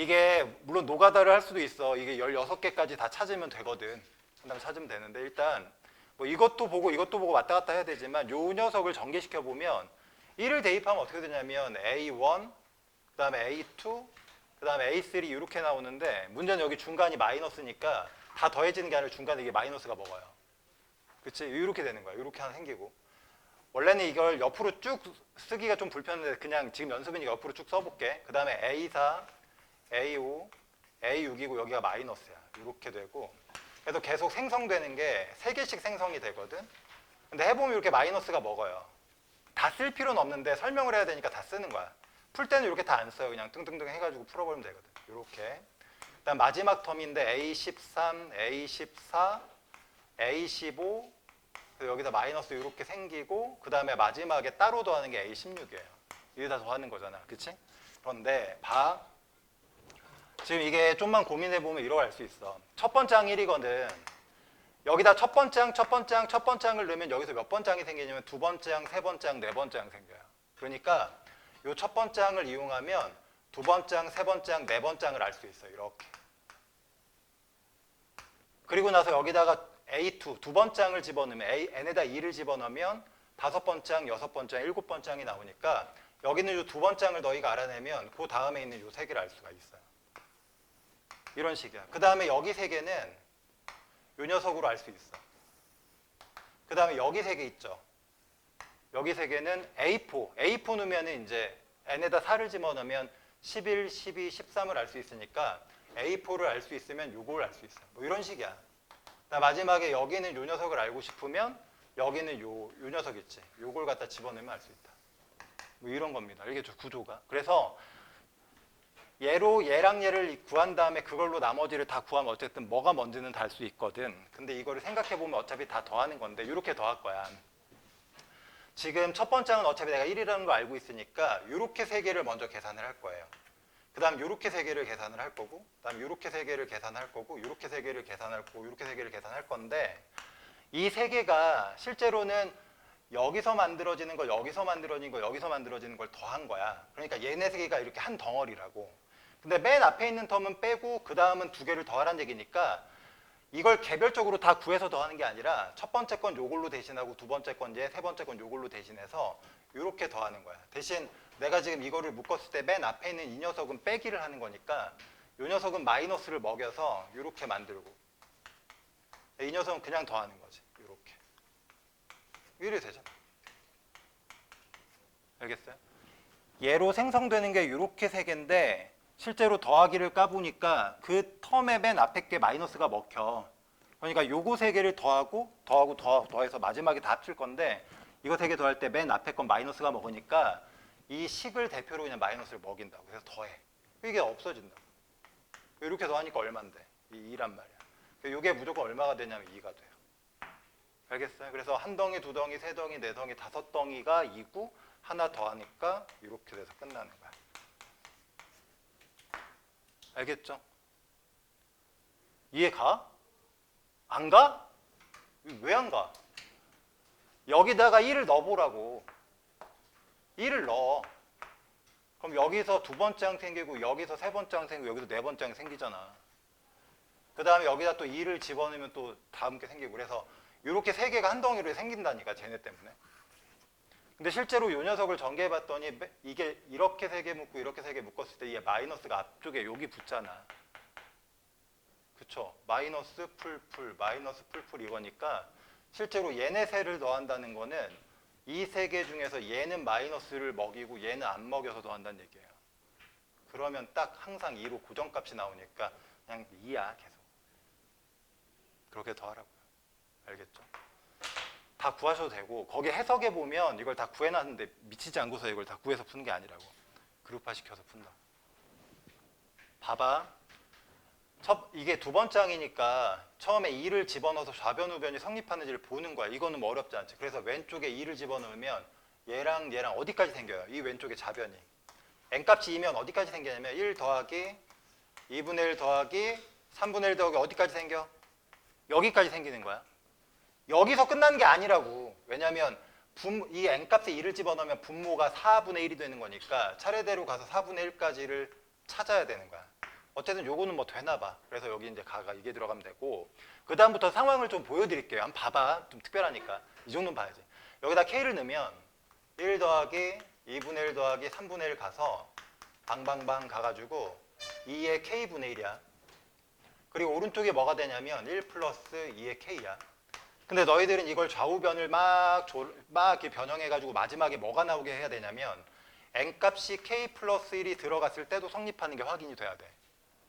이게 물론 노가다를 할 수도 있어. 이게 16개까지 다 찾으면 되거든. 그 다음에 찾으면 되는데 일단 뭐 이것도 보고 왔다 갔다 해야 되지만 요 녀석을 전개시켜 보면 1을 대입하면 어떻게 되냐면 A1, 그 다음에 A2, 그 다음에 A3 이렇게 나오는데 문제는 여기 중간이 마이너스니까 다 더해지는 게 아니라 중간에 이게 마이너스가 먹어요. 그치? 이렇게 되는 거야. 이렇게 하나 생기고. 원래는 이걸 옆으로 쭉 쓰기가 좀 불편한데 그냥 지금 연습이니까 옆으로 쭉 써볼게. 그 다음에 A4, A5, A6이고 여기가 마이너스야. 이렇게 되고 그래서 계속 생성되는 게 3개씩 생성이 되거든. 근데 해보면 이렇게 마이너스가 먹어요. 다 쓸 필요는 없는데 설명을 해야 되니까 다 쓰는 거야. 풀 때는 이렇게 다 안 써요. 그냥 뚱뚱뚱 해가지고 풀어버리면 되거든. 이렇게. 그다음 마지막 텀인데 A13, A14, A15 여기다 마이너스 이렇게 생기고 그 다음에 마지막에 따로 더하는 게 A16이에요. 이게 다 더하는 거잖아. 그치? 그런데 봐. 지금 이게 좀만 고민해보면 이러고 알 수 있어. 첫 번째 항 1이거든. 여기다 첫 번째 항을 넣으면 여기서 몇 번째 항이 생기냐면 두 번째 항, 세 번째 항, 네 번째 항 생겨요. 그러니까 이 첫 번째 항을 이용하면 두 번째 항, 세 번째 항, 네 번째 항을 알 수 있어요. 이렇게. 그리고 나서 여기다가 A2, 두 번째 항을 집어넣으면 n에다 2를 집어넣으면 다섯 번째 항, 여섯 번째 항, 일곱 번째 항이 나오니까 여기는 이 두 번째 항을 너희가 알아내면 그 다음에 있는 이 세 개를 알 수가 있어요. 이런 식이야. 그 다음에 여기 세 개는 이 녀석으로 알 수 있어. 그 다음에 여기 세 개 있죠. 여기 세 개는 A4 넣으면 이제 n에다 4를 집어넣으면 11, 12, 13을 알 수 있으니까 A4를 알 수 있으면 요걸 알 수 있어. 뭐 이런 식이야. 마지막에 여기는 요 녀석을 알고 싶으면 여기는 요 녀석 있지. 요걸 갖다 집어넣으면 알 수 있다. 뭐 이런 겁니다. 이게 구조가. 그래서 얘랑 얘를 구한 다음에 그걸로 나머지를 다 구하면 어쨌든 뭐가 뭔지는 다 알 수 있거든. 근데 이거를 생각해보면 어차피 다 더하는 건데 이렇게 더할 거야. 지금 첫 번째 항은 어차피 내가 1이라는 거 알고 있으니까 이렇게 세 개를 먼저 계산을 할 거예요. 그 다음 이렇게 세 개를 계산을 할 거고 그 다음 이렇게 세 개를 계산할 거고 이렇게 세 개를 계산할 거고 이렇게 세 개를 계산할 건데 이 세 개가 실제로는 여기서 만들어지는 걸 여기서 만들어지는 걸 여기서 만들어지는 걸 더한 거야. 그러니까 얘네 세 개가 이렇게 한 덩어리라고. 근데 맨 앞에 있는 텀은 빼고 그 다음은 두 개를 더하라는 얘기니까 이걸 개별적으로 다 구해서 더하는 게 아니라 첫 번째 건 요걸로 대신하고 두 번째 건 얘, 세 번째 건 요걸로 대신해서 이렇게 더하는 거야. 대신 내가 지금 이거를 묶었을 때 맨 앞에 있는 이 녀석은 빼기를 하는 거니까 이 녀석은 마이너스를 먹여서 이렇게 만들고 이 녀석은 그냥 더하는 거지. 이렇게. 이래 되잖아. 알겠어요? 얘로 생성되는 게 이렇게 세 개인데 실제로 더하기를 까보니까 그 텀의 맨 앞에 게 마이너스가 먹혀. 그러니까 요거 세 개를 더해서 마지막에 다 합칠 건데 이거 세 개 더할 때 맨 앞에 건 마이너스가 먹으니까 이 식을 대표로 그냥 마이너스를 먹인다고. 그래서 더해. 이게 없어진다고. 이렇게 더하니까 얼만데? 이 2란 말이야. 이게 무조건 얼마가 되냐면 2가 돼요. 알겠어요? 그래서 한 덩이, 두 덩이, 세 덩이, 네 덩이, 다섯 덩이가 2고 하나 더하니까 이렇게 돼서 끝나는 거야. 알겠죠? 이해 가? 안 가? 왜 안 가? 여기다가 1을 넣어보라고. 1을 넣어. 그럼 여기서 두 번째 항 생기고 여기서 세 번째 항 생기고 여기서 네 번째 항 생기잖아. 그 다음에 여기다 또 2를 집어넣으면 또 다음 게 생기고 그래서 이렇게 세 개가 한 덩이로 생긴다니까 쟤네 때문에. 근데 실제로 이 녀석을 전개해봤더니 이게 이렇게 세 개 묶고 이렇게 세 개 묶었을 때 이게 마이너스가 앞쪽에 여기 붙잖아. 그쵸? 마이너스 풀풀 마이너스 풀풀 이거니까 실제로 얘네 세를 더한다는 거는 이 세 개 중에서 얘는 마이너스를 먹이고 얘는 안 먹여서 더한다는 얘기예요. 그러면 딱 항상 2로 고정값이 나오니까 그냥 2야 계속. 그렇게 더하라고요. 알겠죠? 다 구하셔도 되고 거기 해석해 보면 이걸 다 구해놨는데 미치지 않고서 이걸 다 구해서 푸는 게 아니라고. 그룹화 시켜서 푼다. 봐봐. 이게 두 번째 항이니까 처음에 2를 집어넣어서 좌변 우변이 성립하는지를 보는 거야. 이거는 뭐 어렵지 않지. 그래서 왼쪽에 2를 집어넣으면 얘랑 어디까지 생겨요? 이 왼쪽에 좌변이. n값이 2면 어디까지 생기냐면 1 더하기 2분의 1 더하기 3분의 1 더하기 어디까지 생겨? 여기까지 생기는 거야. 여기서 끝나는 게 아니라고. 왜냐면 이 n값에 2를 집어넣으면 분모가 4분의 1이 되는 거니까 차례대로 가서 4분의 1까지를 찾아야 되는 거야. 어쨌든 요거는 뭐 되나 봐. 그래서 여기 이제 가가 이게 들어가면 되고, 그 다음부터 상황을 좀 보여드릴게요. 한번 봐봐. 좀 특별하니까. 이 정도는 봐야지. 여기다 K를 넣으면 1 더하기 2분의 1 더하기 3분의 1 가서 방방방 가가지고 2의 K분의 1이야. 그리고 오른쪽에 뭐가 되냐면 1 플러스 2의 K야. 근데 너희들은 이걸 좌우변을 막 이렇게 변형해가지고 마지막에 뭐가 나오게 해야 되냐면 n값이 K 플러스 1이 들어갔을 때도 성립하는 게 확인이 돼야 돼.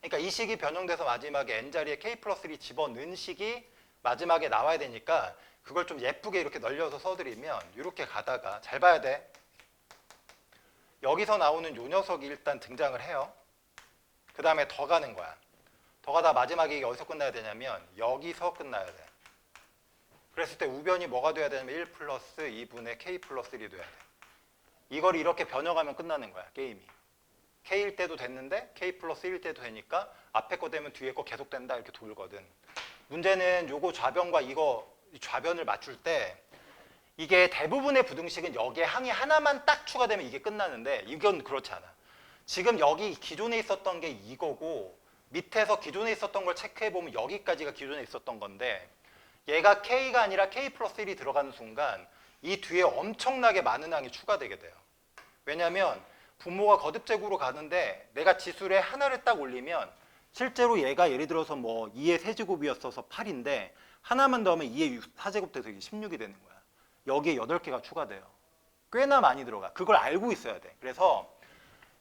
그러니까 이 식이 변형돼서 마지막에 n자리에 K 플러스 1이 집어넣은 식이 마지막에 나와야 되니까 그걸 좀 예쁘게 이렇게 널려서 써드리면 이렇게 가다가 잘 봐야 돼. 여기서 나오는 요 녀석이 일단 등장을 해요. 그 다음에 더 가는 거야. 더 가다 마지막에 이게 어디서 끝나야 되냐면 여기서 끝나야 돼. 그랬을 때 우변이 뭐가 돼야 되냐면 1 플러스 2분의 K 플러스 1이 돼야 돼. 이걸 이렇게 변형하면 끝나는 거야, 게임이. K일 때도 됐는데 K 플러스 1일 때도 되니까 앞에 거 되면 뒤에 거 계속 된다 이렇게 돌거든. 문제는 요거 좌변과 이거 좌변을 맞출 때 이게 대부분의 부등식은 여기에 항이 하나만 딱 추가되면 이게 끝나는데 이건 그렇지 않아. 지금 여기 기존에 있었던 게 이거고 밑에서 기존에 있었던 걸 체크해보면 여기까지가 기존에 있었던 건데 얘가 K가 아니라 K 플러스 1이 들어가는 순간 이 뒤에 엄청나게 많은 항이 추가되게 돼요. 왜냐하면 분모가 거듭제곱으로 가는데 내가 지수를 하나를 딱 올리면 실제로 얘가 예를 들어서 뭐 2의 세제곱이었어서 8인데 하나만 더하면 2의 4제곱 돼서 이게 16이 되는 거야. 여기에 8개가 추가돼요. 꽤나 많이 들어가. 그걸 알고 있어야 돼. 그래서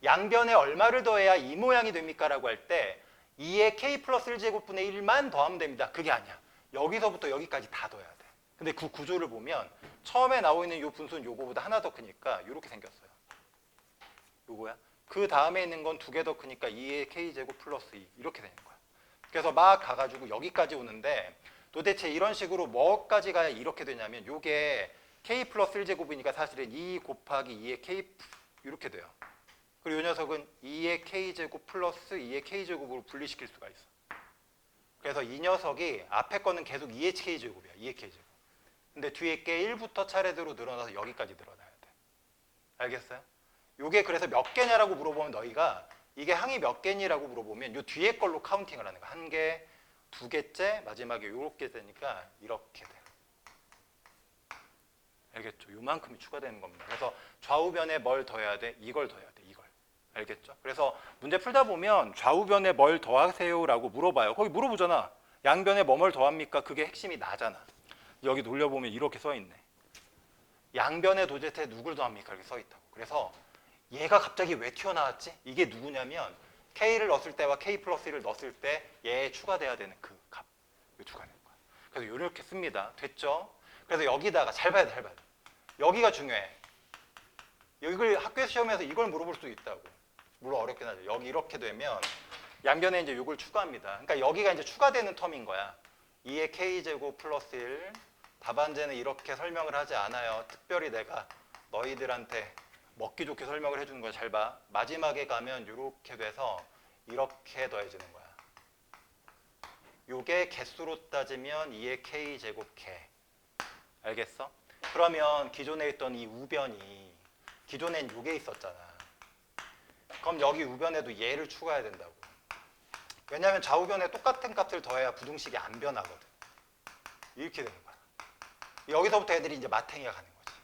양변에 얼마를 더해야 이 모양이 됩니까? 라고 할 때 2의 K 플러스 1제곱분의 1만 더하면 됩니다. 그게 아니야. 여기서부터 여기까지 다 더해야 돼. 근데 그 구조를 보면 처음에 나오고 있는 이 분수는 요거보다 하나 더 크니까 이렇게 생겼어요. 요거야. 그 다음에 있는 건 2개 더 크니까 2의 K제곱 플러스 2 이렇게 되는 거야. 그래서 막 가가지고 여기까지 오는데 도대체 이런 식으로 뭐까지 가야 이렇게 되냐면 요게 K 플러스 1제곱이니까 사실은 2 곱하기 2의 K 이렇게 돼요. 그리고 이 녀석은 2의 K제곱 플러스 2의 K제곱으로 분리시킬 수가 있어. 그래서 이 녀석이 앞에 거는 계속 2의 K제곱이야. 2의 K제곱. 근데 뒤에 게 1부터 차례대로 늘어나서 여기까지 늘어나야 돼. 알겠어요? 요게 그래서 몇 개냐라고 물어보면 너희가 이게 항이 몇 개니라고 물어보면 요 뒤에 걸로 카운팅을 하는 거야. 1개, 2개째, 마지막에 요렇게 되니까 이렇게 돼. 알겠죠? 요만큼이 추가되는 겁니다. 그래서 좌우변에 뭘 더해야 돼? 이걸 더해야 돼. 이걸. 알겠죠? 그래서 문제 풀다 보면 좌우변에 뭘 더하세요라고 물어봐요. 거기 물어보잖아. 양변에 뭘 더합니까? 그게 핵심이 나잖아. 여기 돌려보면 이렇게 써있네. 양변에 도대체 누굴 더합니까? 이렇게 써있다고. 그래서 얘가 갑자기 왜 튀어나왔지? 이게 누구냐면 K를 넣었을 때와 K 플러스 1을 넣었을 때 얘에 추가돼야 되는 그 값. 왜 추가되는 거야? 그래서 이렇게 씁니다. 됐죠? 그래서 여기다가 잘 봐야 돼, 잘 봐야 돼. 여기가 중요해. 이걸 학교 시험에서 이걸 물어볼 수 있다고. 물론 어렵긴 하죠. 여기 이렇게 되면 양변에 이제 이걸 추가합니다. 그러니까 여기가 이제 추가되는 텀인 거야. 2의 K제곱 플러스 1. 답안제는 이렇게 설명을 하지 않아요. 특별히 내가 너희들한테 먹기 좋게 설명을 해주는 거야. 잘 봐. 마지막에 가면 이렇게 돼서 이렇게 더해지는 거야. 요게 개수로 따지면 2의 K제곱 개. 알겠어? 그러면 기존에 있던 이 우변이 기존엔 요게 있었잖아. 그럼 여기 우변에도 얘를 추가해야 된다고. 왜냐하면 좌우변에 똑같은 값을 더해야 부등식이 안 변하거든. 이렇게 되는 거야. 여기서부터 애들이 이제 마탱이가 가는 거지.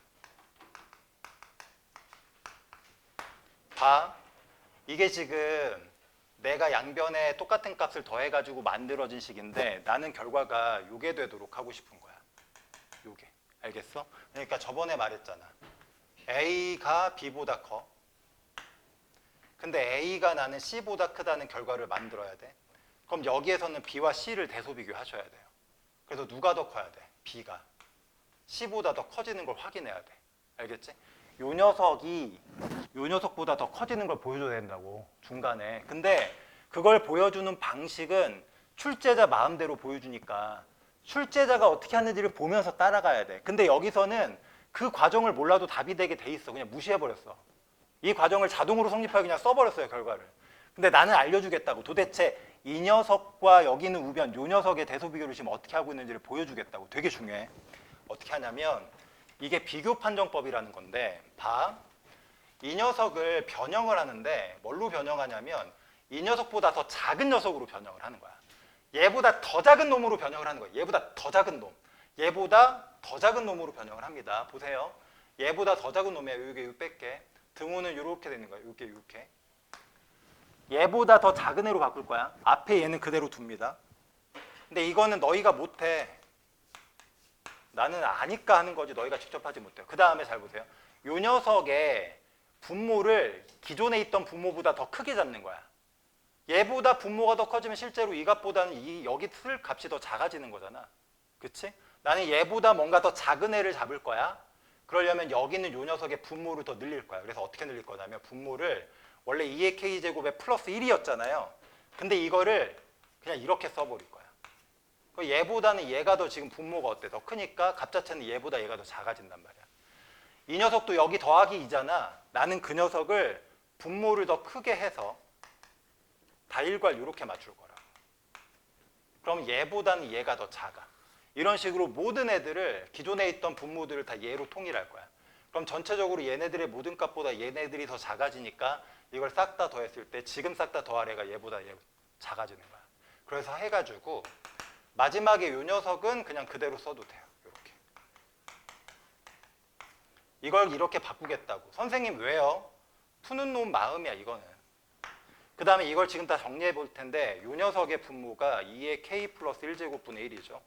봐. 이게 지금 내가 양변에 똑같은 값을 더해가지고 만들어진 식인데 나는 결과가 요게 되도록 하고 싶은 거야. 요게. 알겠어? 그러니까 저번에 말했잖아. A가 B보다 커. 근데 A가 나는 C보다 크다는 결과를 만들어야 돼. 그럼 여기에서는 B와 C를 대소 비교하셔야 돼요. 그래서 누가 더 커야 돼? B가. C보다 더 커지는 걸 확인해야 돼. 알겠지? 요 녀석이 요 녀석보다 더 커지는 걸 보여줘야 된다고. 중간에. 근데 그걸 보여주는 방식은 출제자 마음대로 보여주니까 출제자가 어떻게 하는지를 보면서 따라가야 돼. 근데 여기서는 그 과정을 몰라도 답이 되게 돼 있어. 그냥 무시해버렸어. 이 과정을 자동으로 성립하게 그냥 써버렸어요, 결과를. 근데 나는 알려주겠다고. 도대체 이 녀석과 여기 있는 우변, 요 녀석의 대소 비교를 지금 어떻게 하고 있는지를 보여주겠다고. 되게 중요해. 어떻게 하냐면 이게 비교 판정법이라는 건데 봐. 이 녀석을 변형을 하는데 뭘로 변형하냐면 이 녀석보다 더 작은 녀석으로 변형을 하는 거야. 얘보다 더 작은 놈으로 변형을 하는 거야. 얘보다 더 작은 놈. 얘보다 더 작은 놈으로 변형을 합니다. 보세요. 얘보다 더 작은 놈이야. 여기 뺄게. 등호는 이렇게 되는 거야. 이렇게. 얘보다 더 작은 애로 바꿀 거야. 앞에 얘는 그대로 둡니다. 근데 이거는 너희가 못해. 나는 아니까 하는 거지 너희가 직접 하지 못해요. 그 다음에 잘 보세요. 요 녀석의 분모를 기존에 있던 분모보다 더 크게 잡는 거야. 얘보다 분모가 더 커지면 실제로 이 값보다는 여기 쓸 값이 더 작아지는 거잖아. 그치? 나는 얘보다 뭔가 더 작은 애를 잡을 거야. 그러려면 여기 있는 요 녀석의 분모를 더 늘릴 거야. 그래서 어떻게 늘릴 거냐면 분모를 원래 2의 k제곱에 플러스 1이었잖아요. 근데 이거를 그냥 이렇게 써버릴 거야. 얘보다는 얘가 더 지금 분모가 어때? 더 크니까 값 자체는 얘보다 얘가 더 작아진단 말이야. 이 녀석도 여기 더하기 2잖아. 나는 그 녀석을 분모를 더 크게 해서 다 일괄 이렇게 맞출 거라. 그럼 얘보다는 얘가 더 작아. 이런 식으로 모든 애들을 기존에 있던 분모들을 다 얘로 통일할 거야. 그럼 전체적으로 얘네들의 모든 값보다 얘네들이 더 작아지니까 이걸 싹 다 더했을 때 지금 싹 다 더할 애가 얘보다 얘 작아지는 거야. 그래서 해가지고 마지막에 이 녀석은 그냥 그대로 써도 돼요. 이렇게. 이걸 이렇게 바꾸겠다고. 선생님 왜요? 푸는 놈 마음이야 이거는. 그 다음에 이걸 지금 다 정리해 볼 텐데 이 녀석의 분모가 2의 k 플러스 1제곱분의 1이죠.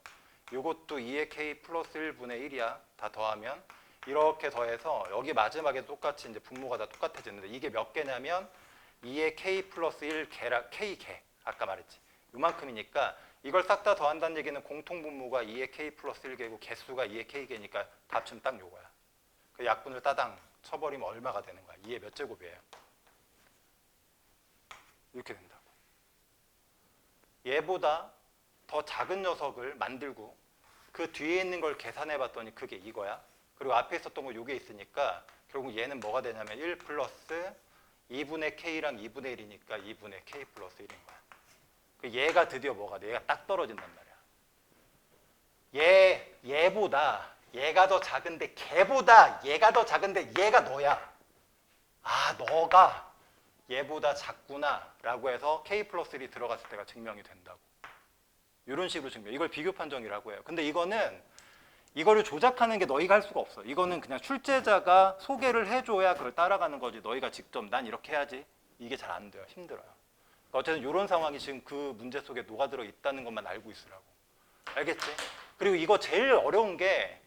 이것도 2의 k 플러스 1분의 1이야. 다 더하면 이렇게 더해서 여기 마지막에 똑같이 이제 분모가 다 똑같아지는데 이게 몇 개냐면 2의 k 플러스 1 개라 k개. 아까 말했지. 요만큼이니까 이걸 싹 다 더한다는 얘기는 공통 분모가 2의 k 플러스 1개고 개수가 2의 k개니까 답은 딱 요거야. 그 약분을 따당 쳐버리면 얼마가 되는 거야? 2의 몇 제곱이에요? 이렇게 된다고. 얘보다 더 작은 녀석을 만들고 그 뒤에 있는 걸 계산해 봤더니 그게 이거야. 그리고 앞에 있었던 거 요게 있으니까 결국 얘는 뭐가 되냐면 1 플러스 2분의 k랑 2분의 1이니까 2분의 k 플러스 1인 거야. 얘가 드디어 뭐가 돼? 얘가 딱 떨어진단 말이야. 얘보다 얘가 더 작은데 걔보다 얘가 더 작은데 얘가 너야. 아, 너가 얘보다 작구나 라고 해서 k 플러스 1이 들어갔을 때가 증명이 된다고. 이런 식으로 증명. 이걸 비교 판정이라고 해요. 근데 이거를 조작하는 게 너희가 할 수가 없어. 이거는 그냥 출제자가 소개를 해줘야 그걸 따라가는 거지. 너희가 직접 난 이렇게 해야지. 이게 잘 안 돼요. 힘들어요. 어쨌든 이런 상황이 지금 그 문제 속에 녹아들어 있다는 것만 알고 있으라고. 알겠지? 그리고 이거 제일 어려운 게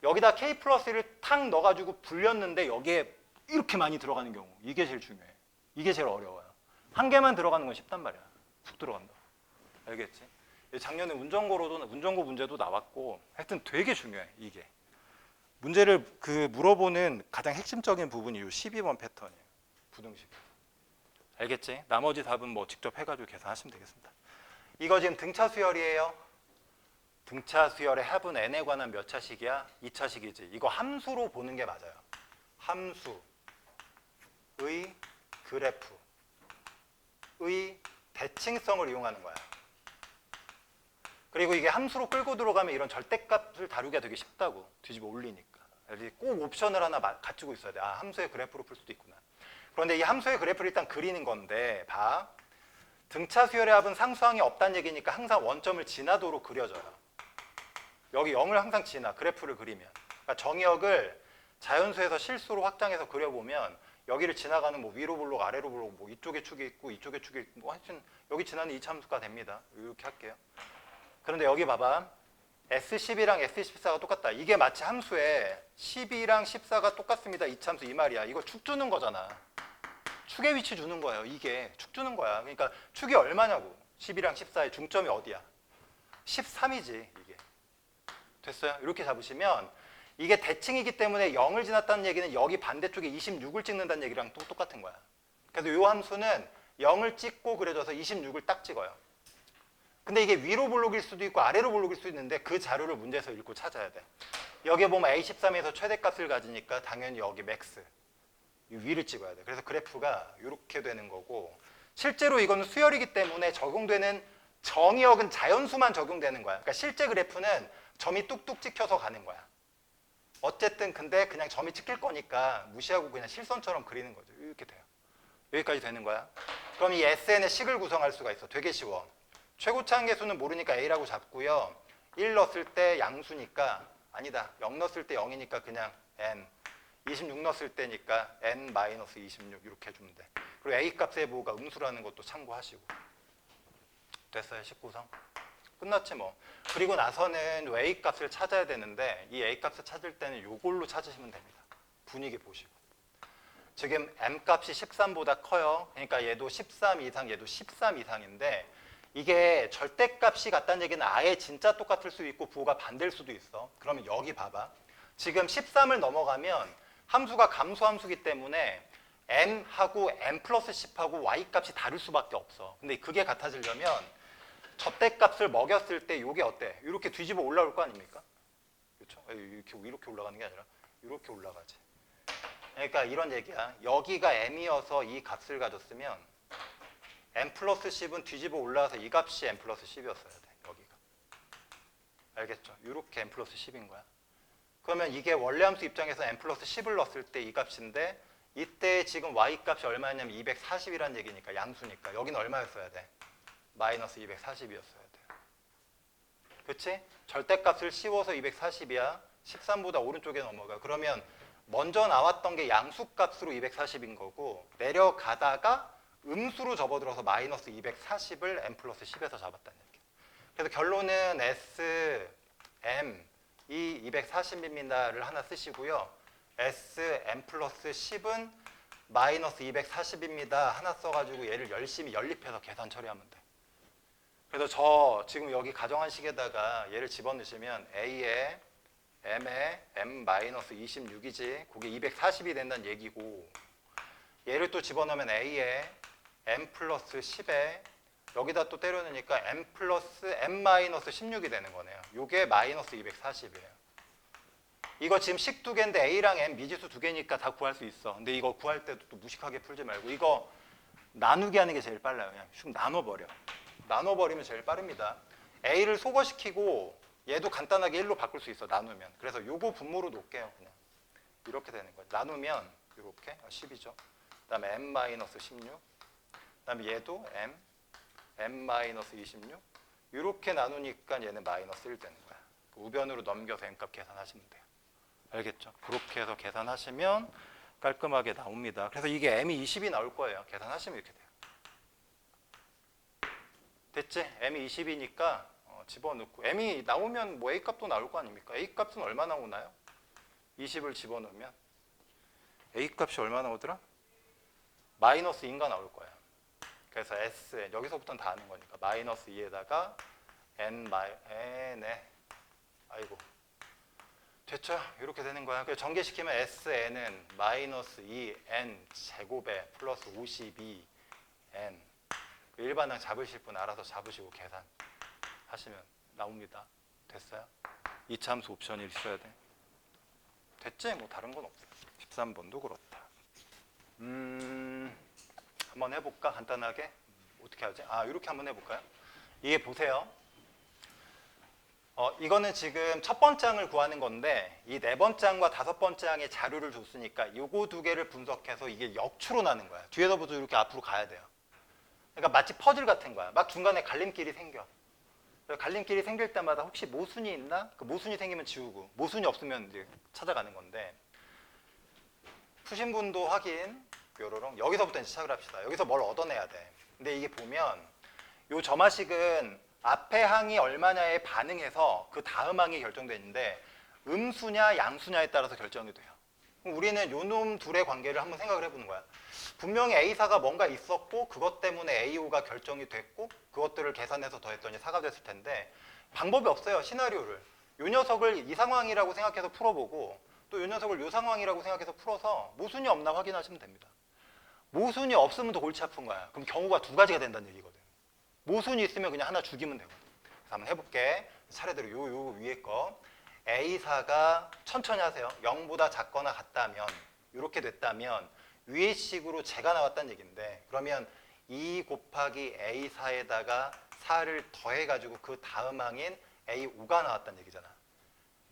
여기다 k 플러스 1을 탁 넣어가지고 불렸는데 여기에 이렇게 많이 들어가는 경우. 이게 제일 중요해. 이게 제일 어려워요. 한 개만 들어가는 건 쉽단 말이야. 푹 들어간다고. 알겠지? 작년에 운전고 문제도 나왔고 하여튼 되게 중요해. 이게. 문제를 물어보는 가장 핵심적인 부분이 이 12번 패턴이에요. 부등식. 알겠지? 나머지 답은 뭐 직접 해가지고 계산하시면 되겠습니다. 이거 지금 등차 수열이에요. 등차 수열의 합은 n에 관한 몇 차식이야? 2차식이지. 이거 함수로 보는 게 맞아요. 함수의 그래프의 대칭성을 이용하는 거야. 그리고 이게 함수로 끌고 들어가면 이런 절대값을 다루기가 되게 쉽다고. 뒤집어 올리니까. 꼭 옵션을 하나 가지고 있어야 돼. 아, 함수의 그래프로 풀 수도 있구나. 그런데 이 함수의 그래프를 일단 그리는 건데 봐. 등차 수열의 합은 상수항이 없다는 얘기니까 항상 원점을 지나도록 그려져요. 여기 0을 항상 지나, 그래프를 그리면. 그러니까 정의역을 자연수에서 실수로 확장해서 그려보면 여기를 지나가는 뭐 위로 볼록, 아래로 볼록, 뭐 이쪽에 축이 있고 이쪽에 축이 있고 뭐 하여튼 여기 지나는 이차함수가 됩니다. 이렇게 할게요. 그런데 여기 봐봐. S12랑 S14가 똑같다. 이게 마치 함수에 12랑 14가 똑같습니다. 이차함수 이 말이야. 이거 축 주는 거잖아. 축의 위치 주는 거예요. 이게 축 주는 거야. 그러니까 축이 얼마냐고. 12랑 14의 중점이 어디야? 13이지 이게. 됐어요? 이렇게 잡으시면 이게 대칭이기 때문에 0을 지났다는 얘기는 여기 반대쪽에 26을 찍는다는 얘기랑 또 똑같은 거야. 그래서 이 함수는 0을 찍고 그려져서 26을 딱 찍어요. 근데 이게 위로 볼록일 수도 있고 아래로 볼록일 수도 있는데 그 자료를 문제에서 읽고 찾아야 돼. 여기에 보면 A13에서 최대값을 가지니까 당연히 여기 맥스 이 위를 찍어야 돼. 그래서 그래프가 이렇게 되는 거고 실제로 이거는 수열이기 때문에 적용되는 정의역은 자연수만 적용되는 거야. 그러니까 실제 그래프는 점이 뚝뚝 찍혀서 가는 거야. 어쨌든 근데 그냥 점이 찍힐 거니까 무시하고 그냥 실선처럼 그리는 거죠. 이렇게 돼요. 여기까지 되는 거야. 그럼 이 SN의 식을 구성할 수가 있어. 되게 쉬워. 최고차항 계수는 모르니까 A라고 잡고요. 1 넣었을 때 양수니까 아니다. 0 넣었을 때 0이니까 그냥 N. 26 넣었을 때니까 N-26 이렇게 해주면 돼. 그리고 A 값의 부호가 음수라는 것도 참고하시고. 됐어요. 식구성. 끝났지 뭐. 그리고 나서는 A 값을 찾아야 되는데 이 A 값을 찾을 때는 이걸로 찾으시면 됩니다. 분위기 보시고. 지금 M 값이 13보다 커요. 그러니까 얘도 13 이상, 얘도 13 이상인데 이게 절대값이 같다는 얘기는 아예 진짜 똑같을 수 있고 부호가 반대일 수도 있어. 그러면 여기 봐봐. 지금 13을 넘어가면 함수가 감소함수기 때문에 M하고 M 플러스 10하고 Y 값이 다를 수밖에 없어. 근데 그게 같아지려면 절대값을 먹였을 때 이게 어때? 이렇게 뒤집어 올라올 거 아닙니까? 그렇죠? 이렇게 올라가는 게 아니라 이렇게 올라가지. 그러니까 이런 얘기야. 여기가 M이어서 이 값을 가졌으면 M 플러스 10은 뒤집어 올라와서 이 값이 M 플러스 10이었어야 돼. 여기가. 알겠죠? 이렇게 M 플러스 10인 거야. 그러면 이게 원래 함수 입장에서 M 플러스 10을 넣었을 때 이 값인데 이때 지금 Y 값이 얼마냐면 240이라는 얘기니까 양수니까 여기는 얼마였어야 돼? 마이너스 240이었어야 돼. 그치? 절대값을 씌워서 240이야. 13보다 오른쪽에 넘어가. 그러면 먼저 나왔던 게 양수값으로 240인 거고 내려가다가 음수로 접어들어서 마이너스 240을 M 플러스 10에서 잡았다는 얘기야. 그래서 결론은 S, M 이 240입니다를 하나 쓰시고요. S, M 플러스 10은 마이너스 240입니다. 하나 써가지고 얘를 열심히 연립해서 계산 처리하면 돼. 그래서 저 지금 여기 가정한 식에다가 얘를 집어넣으시면 A에 M에 M-26이지. 그게 240이 된다는 얘기고 얘를 또 집어넣으면 A에 M 플러스 10에 여기다 또 때려넣으니까 M 플러스 M-16이 되는 거네요. 이게 마이너스 240이에요. 이거 지금 식 두 개인데 A랑 M 미지수 두 개니까 다 구할 수 있어. 근데 이거 구할 때도 또 무식하게 풀지 말고 이거 나누기 하는 게 제일 빨라요. 그냥 슉 나눠버려. 나눠버리면 제일 빠릅니다. A를 소거시키고 얘도 간단하게 1로 바꿀 수 있어. 나누면. 그래서 요거 분모로 놓을게요. 그냥 이렇게 되는 거예요. 나누면 이렇게 10이죠. 그 다음에 M-16 그 다음에 얘도 M-26 이렇게 나누니까 얘는 마이너스 1 되는 거야. 우변으로 넘겨서 M값 계산하시면 돼요. 알겠죠? 그렇게 해서 계산하시면 깔끔하게 나옵니다. 그래서 이게 M이 20이 나올 거예요. 계산하시면 이렇게 돼요. 됐지? M이 20이니까 집어넣고 M이 나오면 뭐 A값도 나올 거 아닙니까? A값은 얼마 나오나요? 20을 집어넣으면 A값이 얼마 나오더라? 마이너스 2인가 나올 거야. 그래서 S, 여기서부터는 다 아는 거니까 마이너스 2에다가 N에 아이고 됐죠? 이렇게 되는 거야. 그래서 전개시키면 SN은 마이너스 2N 제곱에 플러스 52N 일반항 잡으실 분 알아서 잡으시고 계산하시면 나옵니다. 됐어요? 이차함수 옵션이 있어야 돼. 됐지? 뭐 다른 건 없어. 13번도 그렇다. 한번 해볼까? 간단하게. 어떻게 하지? 이렇게 한번 해볼까요? 이게 보세요. 이거는 지금 첫 번째 항을 구하는 건데 이 네 번째 항과 다섯 번째 항의 자료를 줬으니까 요거 두 개를 분석해서 이게 역추로 나는 거야. 뒤에서부터 이렇게 앞으로 가야 돼요. 그러니까 마치 퍼즐 같은 거야. 막 중간에 갈림길이 생겨. 갈림길이 생길 때마다 혹시 모순이 있나? 그 모순이 생기면 지우고 모순이 없으면 이제 찾아가는 건데 푸신 분도 확인 뾰로롱 여기서부터 이제 시작을 합시다. 여기서 뭘 얻어내야 돼. 근데 이게 보면 요 점화식은 앞에 항이 얼마냐에 반응해서 그 다음 항이 결정되는데 음수냐 양수냐에 따라서 결정이 돼요. 그럼 우리는 요놈 둘의 관계를 한번 생각을 해보는 거야. 분명히 A사가 뭔가 있었고 그것 때문에 AO가 결정이 됐고 그것들을 계산해서 더했더니 4가 됐을 텐데 방법이 없어요. 시나리오를. 요 녀석을 이 상황이라고 생각해서 풀어보고 또 요 녀석을 요 상황이라고 생각해서 풀어서 모순이 없나 확인하시면 됩니다. 모순이 없으면 더 골치 아픈 거야. 그럼 경우가 두 가지가 된다는 얘기거든. 모순이 있으면 그냥 하나 죽이면 되거든. 그래서 한번 해볼게. 차례대로 요 위에 거. A사가 천천히 하세요. 0보다 작거나 같다면 이렇게 됐다면 위의 식으로 제가 나왔다는 얘기인데 그러면 2 곱하기 A4에다가 4를 더해가지고 그 다음 항인 A5가 나왔다는 얘기잖아.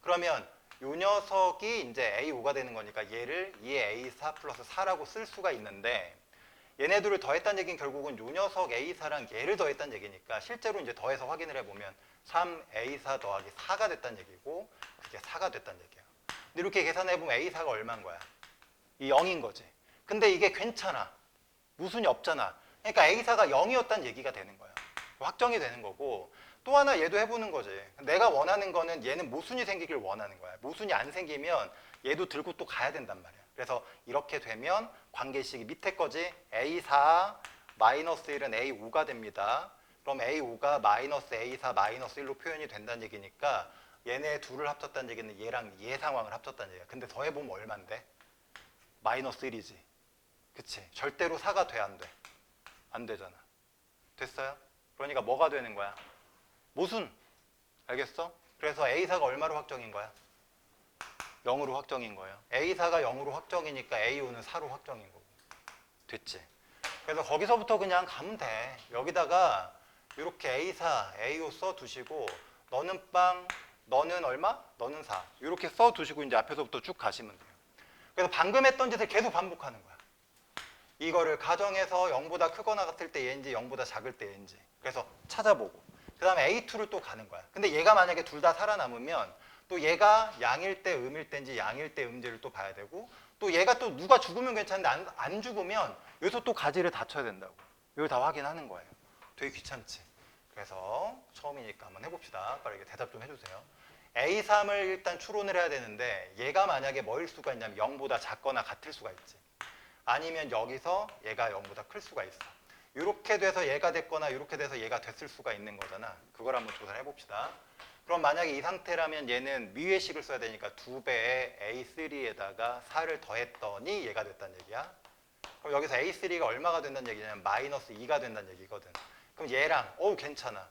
그러면 요 녀석이 이제 A5가 되는 거니까 얘를 2의 A4 플러스 4라고 쓸 수가 있는데 얘네들을 더했다는 얘기는 결국은 요 녀석 A사랑 얘를 더했다는 얘기니까 실제로 이제 더해서 확인을 해보면 3A4 더하기 4가 됐다는 얘기고 그게 4가 됐다는 얘기야. 근데 이렇게 계산해보면 A사가 얼마인 거야? 이 0인 거지. 근데 이게 괜찮아. 무순이 없잖아. 그러니까 A사가 0이었다는 얘기가 되는 거야. 확정이 되는 거고 또 하나 얘도 해보는 거지. 내가 원하는 거는 얘는 모순이 생기길 원하는 거야. 모순이 안 생기면 얘도 들고 또 가야 된단 말이야. 그래서 이렇게 되면 관계식이 밑에 거지. A4 마이너스 1은 A5가 됩니다. 그럼 A5가 마이너스 A4 마이너스 1로 표현이 된다는 얘기니까 얘네 둘을 합쳤다는 얘기는 얘랑 얘 상황을 합쳤다는 얘기야. 근데 더해보면 얼만데? 마이너스 1이지. 그치? 절대로 4가 돼, 안 돼? 안 되잖아. 됐어요? 그러니까 뭐가 되는 거야? 모순. 알겠어? 그래서 A4가 얼마로 확정인 거야? 0으로 확정인 거예요. A4가 0으로 확정이니까 A5는 4로 확정인 거고. 됐지? 그래서 거기서부터 그냥 가면 돼. 여기다가 이렇게 A4, A5 써두시고 너는 빵, 너는 얼마? 너는 4. 이렇게 써두시고 이제 앞에서부터 쭉 가시면 돼요. 그래서 방금 했던 짓을 계속 반복하는 거야. 이거를 가정해서 0보다 크거나 같을 때 얘인지 0보다 작을 때 얘인지. 그래서 찾아보고 그 다음에 A2를 또 가는 거야. 근데 얘가 만약에 둘 다 살아남으면 또 얘가 양일 때 음일 때인지 양일 때 음지를 또 봐야 되고 또 얘가 또 누가 죽으면 괜찮은데 안 죽으면 여기서 또 가지를 다 쳐야 된다고. 이걸 다 확인하는 거예요. 되게 귀찮지. 그래서 처음이니까 한번 해봅시다. 빠르게 대답 좀 해주세요. A3을 일단 추론을 해야 되는데 얘가 만약에 뭐일 수가 있냐면 0보다 작거나 같을 수가 있지. 아니면 여기서 얘가 0보다 클 수가 있어. 이렇게 돼서 얘가 됐거나 이렇게 돼서 얘가 됐을 수가 있는 거잖아. 그걸 한번 조사를 해봅시다. 그럼 만약에 이 상태라면 얘는 미회식을 써야 되니까 2배의 A3에다가 4를 더했더니 얘가 됐다는 얘기야. 그럼 여기서 A3가 얼마가 된다는 얘기냐면 마이너스 2가 된다는 얘기거든. 그럼 얘랑 괜찮아.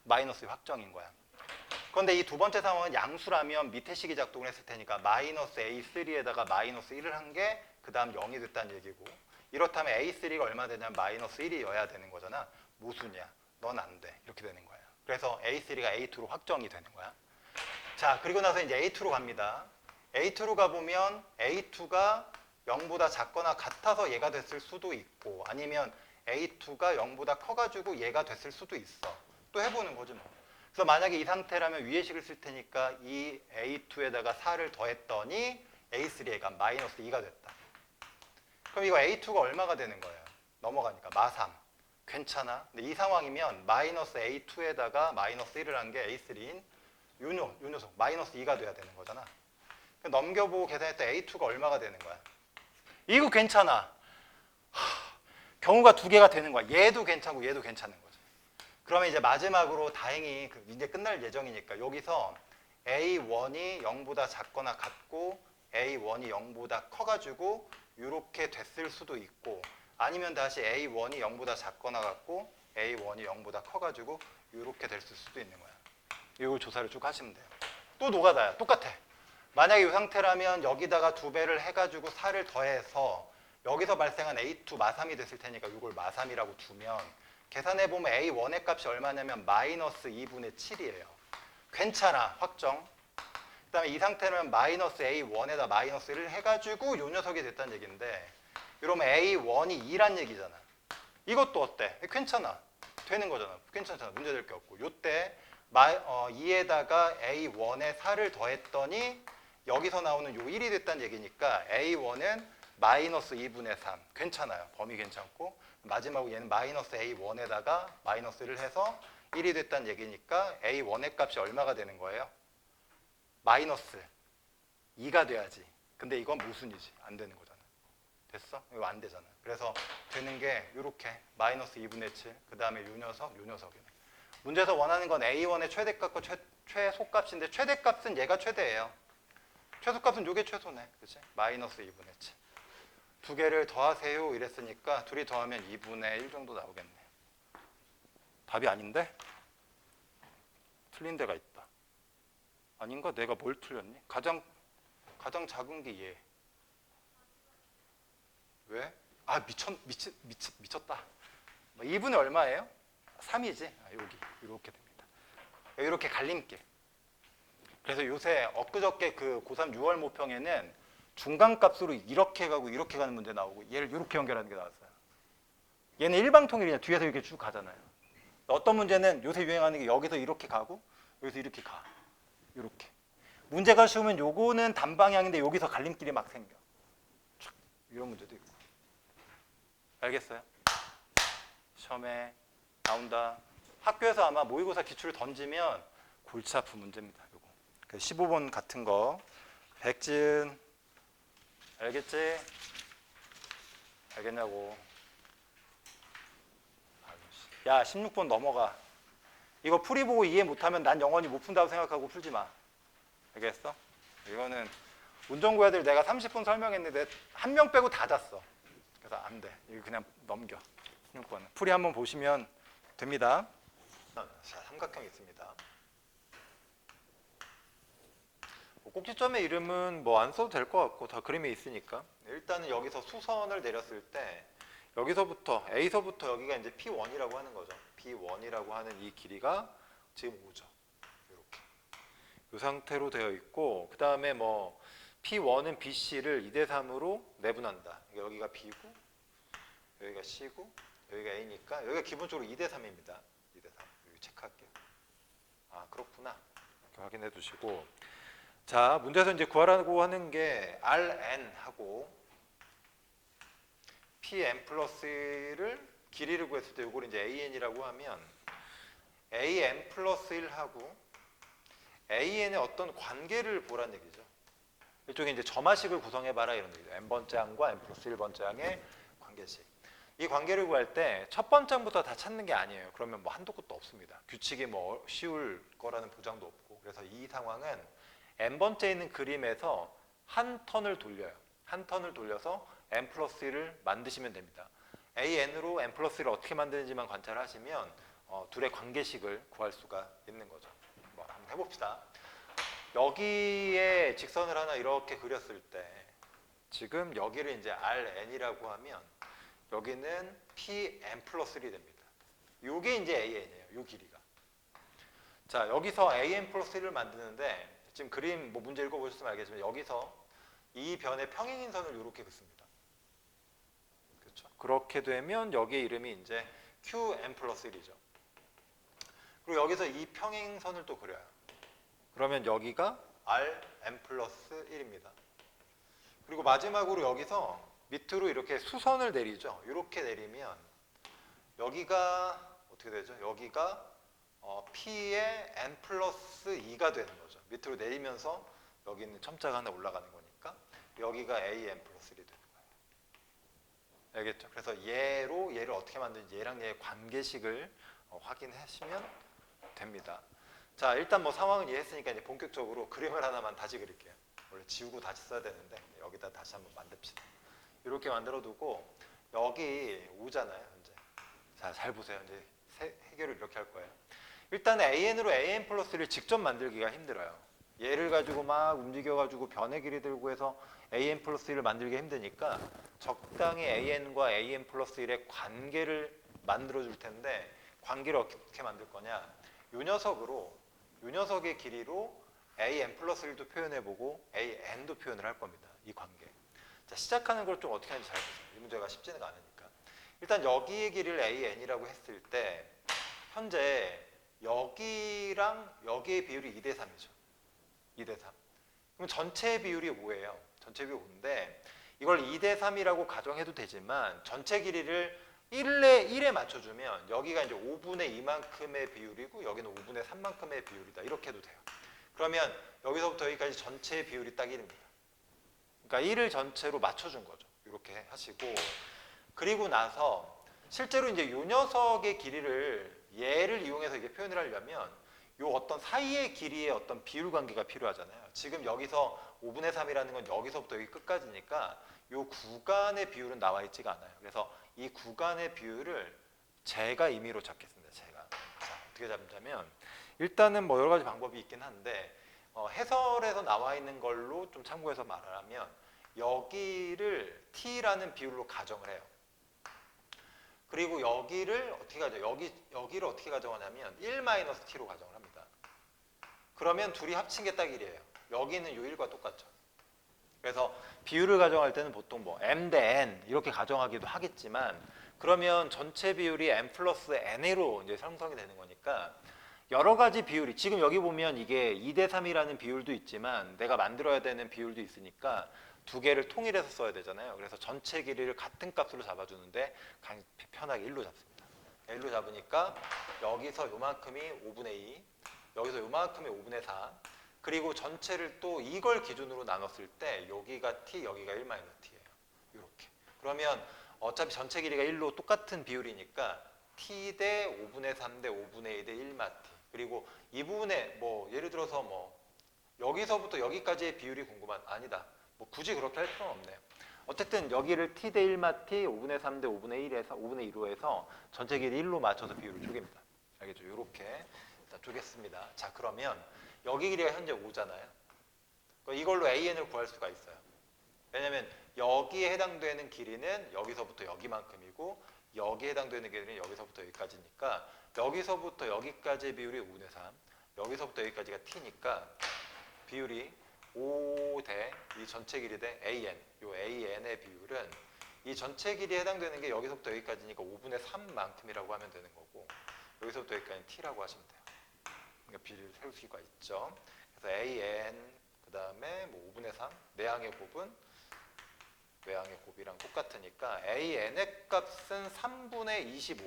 마이너스 확정인 거야. 그런데 이 두 번째 상황은 양수라면 밑에 식이 작동을 했을 테니까 마이너스 A3에다가 마이너스 1을 한 게 그 다음 0이 됐다는 얘기고 이렇다면 A3가 얼마 되냐면 마이너스 1이어야 되는 거잖아. 모순이야. 넌 안 돼. 이렇게 되는 거야. 그래서 A3가 A2로 확정이 되는 거야. 자, 그리고 나서 이제 A2로 갑니다. A2로 가보면 A2가 0보다 작거나 같아서 얘가 됐을 수도 있고 아니면 A2가 0보다 커가지고 얘가 됐을 수도 있어. 또 해보는 거지 뭐. 그래서 만약에 이 상태라면 위의 식을 쓸 테니까 이 A2에다가 4를 더했더니 A3가 마이너스 2가 됐다. 그럼 이거 A2가 얼마가 되는 거예요? 넘어가니까 마3. 괜찮아. 근데 이 상황이면 마이너스 A2에다가 마이너스 1을 한 게 A3인 요 녀석 마이너스 2가 돼야 되는 거잖아. 넘겨보고 계산했다 A2가 얼마가 되는 거야? 이거 괜찮아. 경우가 두 개가 되는 거야. 얘도 괜찮고 얘도 괜찮은 거지. 그러면 이제 마지막으로 다행히 이제 끝날 예정이니까 여기서 A1이 0보다 작거나 같고 A1이 0보다 커가지고 이렇게 됐을 수도 있고 아니면 다시 A1이 0보다 작거나 같고 A1이 0보다 커가지고 이렇게 됐을 수도 있는 거야. 이걸 조사를 쭉 하시면 돼요. 또 노가다야. 똑같아. 만약에 이 상태라면 여기다가 2배를 해가지고 4를 더해서 여기서 발생한 A2 마3이 됐을 테니까 이걸 마3이라고 두면 계산해보면 A1의 값이 얼마냐면 마이너스 2분의 7이에요. 괜찮아. 확정. 그 다음에 이 상태는 마이너스 A1에다 마이너스 1을 해가지고 요 녀석이 됐다는 얘기인데 이러면 A1이 2란 얘기잖아. 이것도 어때? 괜찮아. 되는 거잖아. 괜찮잖아. 문제될 게 없고. 요때 2에다가 A1에 4를 더했더니 여기서 나오는 요 1이 됐다는 얘기니까 A1은 마이너스 2분의 3. 괜찮아요. 범위 괜찮고 마지막으로 얘는 마이너스 A1에다가 마이너스 1을 해서 1이 됐다는 얘기니까 A1의 값이 얼마가 되는 거예요? 마이너스 2가 돼야지. 근데 이건 모순이지. 안 되는 거잖아. 됐어? 이거 안 되잖아. 그래서 되는 게 이렇게 마이너스 2분의 7. 그 다음에 요 녀석이네. 문제에서 원하는 건 A1의 최대값과 최소값인데 최대값은 얘가 최대예요. 최소값은 요게 최소네. 그치? 마이너스 2분의 7. 두 개를 더하세요 이랬으니까 둘이 더하면 2분의 1 정도 나오겠네. 답이 아닌데? 틀린 데가 있다. 아닌가? 내가 뭘 틀렸니? 가장 작은 게 얘. 왜? 아 미쳤다. 2분의 얼마예요? 3이지. 여기 이렇게 됩니다. 이렇게 갈림길. 그래서 요새 엊그저께 그 고3 6월 모평에는 중간값으로 이렇게 가고 이렇게 가는 문제 나오고 얘를 이렇게 연결하는 게 나왔어요. 얘는 일방통일이냐 뒤에서 이렇게 쭉 가잖아요. 어떤 문제는 요새 유행하는 게 여기서 이렇게 가고 여기서 이렇게 가. 이렇게. 문제가 쉬우면 요거는 단방향인데 여기서 갈림길이 막 생겨. 이런 문제도 있고. 알겠어요? 시험에 나온다. 학교에서 아마 모의고사 기출을 던지면 골치 아픈 문제입니다. 요거. 15번 같은 거. 백지은 알겠지? 알겠냐고. 야 16번 넘어가. 이거 풀이 보고 이해 못하면 난 영원히 못 푼다고 생각하고 풀지 마. 알겠어? 이거는 운전고애들 내가 30분 설명했는데 한 명 빼고 다 잤어. 그래서 안 돼. 이거 그냥 넘겨. 16번은. 풀이 한번 보시면 됩니다. 자, 삼각형이 있습니다. 꼭지점의 이름은 뭐 안 써도 될 것 같고 다 그림에 있으니까. 일단은 여기서 수선을 내렸을 때 여기서부터 A서부터 여기가 이제 P1이라고 하는 거죠. P1이라고 하는 이 길이가 지금 5죠. 이렇게. 이 상태로 되어 있고 그 다음에 뭐 P1은 BC를 2대3으로 내분한다. 여기가 B고 여기가 C고 여기가 A니까 여기가 기본적으로 2대3입니다. 2대3. 여기 체크할게요. 아 그렇구나. 이렇게 확인해 두시고 자 문제에서 이제 구하라고 하는 게 RN하고 Pn 플러스를 길이를 구했을 때 이걸 이제 AN이라고 하면 AN 플러스 1하고 AN의 어떤 관계를 보란 얘기죠. 이쪽에 이제 점화식을 구성해봐라 이런 얘기죠. n번째 항과 n 플러스 1번째 항의 관계식. 이 관계를 구할 때 첫 번째 항부터 다 찾는 게 아니에요. 그러면 뭐 한도 끝도 없습니다. 규칙이 뭐 쉬울 거라는 보장도 없고. 그래서 이 상황은 n번째 있는 그림에서 한 턴을 돌려요. 한 턴을 돌려서 n 플러스 1을 만드시면 됩니다. AN으로 n 플러스 1을 어떻게 만드는지만 관찰하시면 둘의 관계식을 구할 수가 있는 거죠. 뭐 한번 해봅시다. 여기에 직선을 하나 이렇게 그렸을 때 지금 여기를 이제 RN이라고 하면 여기는 PN 플러스 1이 됩니다. 이게 이제 AN이에요. 이 길이가. 자 여기서 AN 플러스 1을 만드는데 지금 그림 뭐 문제 읽어보셨으면 알겠지만 여기서 이 변의 평행인선을 이렇게 긋습니다. 그렇죠? 그렇게 되면 여기의 이름이 이제 QN 플러스 1이죠. 그리고 여기서 이 평행선을 또 그려요. 그러면 여기가 RN 플러스 1입니다. 그리고 마지막으로 여기서 밑으로 이렇게 수선을 내리죠. 이렇게 내리면 여기가 어떻게 되죠? 여기가 P의 N 플러스 2가 되는 거죠. 밑으로 내리면서 여기 있는 첨자가 하나 올라가는 거니까 여기가 AN 플러스 1이 되는 거예요. 알겠죠? 그래서 얘를 어떻게 만드는지 얘랑 얘의 관계식을 확인하시면 됩니다. 자 일단 뭐 상황은 이해했으니까 이제 본격적으로 그림을 하나만 다시 그릴게요. 원래 지우고 다시 써야 되는데 여기다 다시 한번 만듭시다. 이렇게 만들어 두고 여기 오잖아요 현재. 자 잘 보세요. 이제 해결을 이렇게 할 거예요. 일단 AN으로 AN 플러스를 직접 만들기가 힘들어요. 얘를 가지고 막 움직여가지고 변의 길이 들고 해서 AN 플러스 1을 만들기 힘드니까 적당히 AN과 AN 플러스 1의 관계를 만들어 줄 텐데 관계를 어떻게 만들 거냐. 요 녀석의 길이로 AN 플러스 1도 표현해보고 AN도 표현을 할 겁니다. 이 관계. 자, 시작하는 걸 좀 어떻게 하는지 잘 보세요. 이 문제가 쉽지는 않으니까. 일단 여기의 길이를 AN이라고 했을 때 현재 여기랑 여기의 비율이 2대3이죠. 2대3. 그럼 전체 비율이 5예요. 전체 비율이 5인데 이걸 2대3이라고 가정해도 되지만 전체 길이를 1에 맞춰주면 여기가 이제 5분의 2만큼의 비율이고 여기는 5분의 3만큼의 비율이다. 이렇게 해도 돼요. 그러면 여기서부터 여기까지 전체 비율이 딱 1입니다. 그러니까 1을 전체로 맞춰준 거죠. 이렇게 하시고 그리고 나서 실제로 이제 이 녀석의 길이를 얘를 이용해서 이게 표현을 하려면 요 어떤 사이의 길이의 어떤 비율 관계가 필요하잖아요. 지금 여기서 5분의 3이라는 건 여기서부터 여기 끝까지니까 요 구간의 비율은 나와 있지가 않아요. 그래서 이 구간의 비율을 제가 임의로 잡겠습니다. 제가. 자, 어떻게 잡자면 일단은 뭐 여러 가지 방법이 있긴 한데 해설에서 나와 있는 걸로 좀 참고해서 말하면 여기를 t라는 비율로 가정을 해요. 그리고 여기를 어떻게 가져? 여기를 어떻게 가정하냐면 1-t로 가정을 합니다. 그러면 둘이 합친 게 딱 1이에요. 여기는 요 1과 똑같죠. 그래서 비율을 가정할 때는 보통 뭐 m 대 n 이렇게 가정하기도 하겠지만 그러면 전체 비율이 m 플러스 n으로 이제 형성이 되는 거니까 여러 가지 비율이 지금 여기 보면 이게 2대 3이라는 비율도 있지만 내가 만들어야 되는 비율도 있으니까 두 개를 통일해서 써야 되잖아요. 그래서 전체 길이를 같은 값으로 잡아주는데 그냥 편하게 1로 잡습니다. 1로 잡으니까 여기서 요만큼이 5분의 2, 여기서 요만큼이 5분의 4, 그리고 전체를 또 이걸 기준으로 나눴을 때 여기가 t, 여기가 1 마이너스 t예요. 이렇게. 그러면 어차피 전체 길이가 1로 똑같은 비율이니까 t 대 5분의 3 대 5분의 2 대 1 마 t. 그리고 이 부분에 뭐 예를 들어서 뭐 여기서부터 여기까지의 비율이 궁금한 아니다. 뭐 굳이 그렇게 할 필요는 없네요. 어쨌든 여기를 t 대 1 마 t, 5분의 3 대 5분의 1에서 5분의 2로 해서 전체 길이 1로 맞춰서 비율을 쪼갭니다. 알겠죠? 이렇게 일단 쪼갰습니다. 자, 그러면 여기 길이가 현재 5잖아요. 이걸로 AN을 구할 수가 있어요. 왜냐면 여기에 해당되는 길이는 여기서부터 여기만큼이고 여기에 해당되는 길이는 여기서부터 여기까지니까 여기서부터 여기까지의 비율이 5분의 3, 여기서부터 여기까지가 t니까 비율이 5 대 이 전체 길이 대 AN, 요 AN의 비율은 이 전체 길이에 해당되는 게 여기서부터 여기까지니까 5분의 3만큼이라고 하면 되는 거고 여기서부터 여기까지는 t라고 하시면 돼요. 그러니까 비율을 세울 수가 있죠. 그래서 AN 그 다음에 뭐 5분의 3 내항의 곱은 외항의 곱이랑 똑같으니까 AN의 값은 3분의 25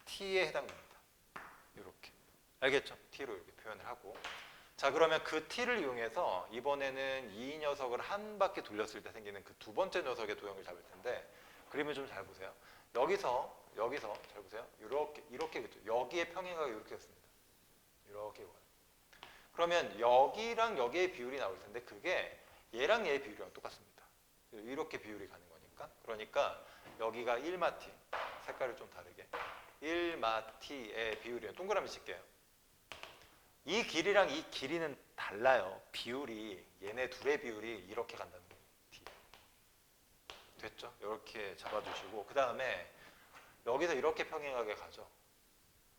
t에 해당됩니다. 이렇게 알겠죠? t로 이렇게 표현을 하고 자 그러면 그 t를 이용해서 이번에는 이 녀석을 한 바퀴 돌렸을 때 생기는 그 두 번째 녀석의 도형을 잡을 텐데 그림을 좀 잘 보세요. 여기서 잘 보세요. 이렇게 그죠? 여기에 평행하게 이렇게 했습니다. 이렇게 그러면 여기랑 여기의 비율이 나올 텐데 그게 얘랑 얘의 비율이랑 똑같습니다. 이렇게 비율이 가는 거니까 그러니까 여기가 1마티 색깔을 좀 다르게 1마티의 비율이요. 동그라미 칠게요. 이 길이랑 이 길이는 달라요. 비율이 얘네 둘의 비율이 이렇게 간다는 거예요. t. 됐죠? 이렇게 잡아주시고 그 다음에 여기서 이렇게 평행하게 가죠.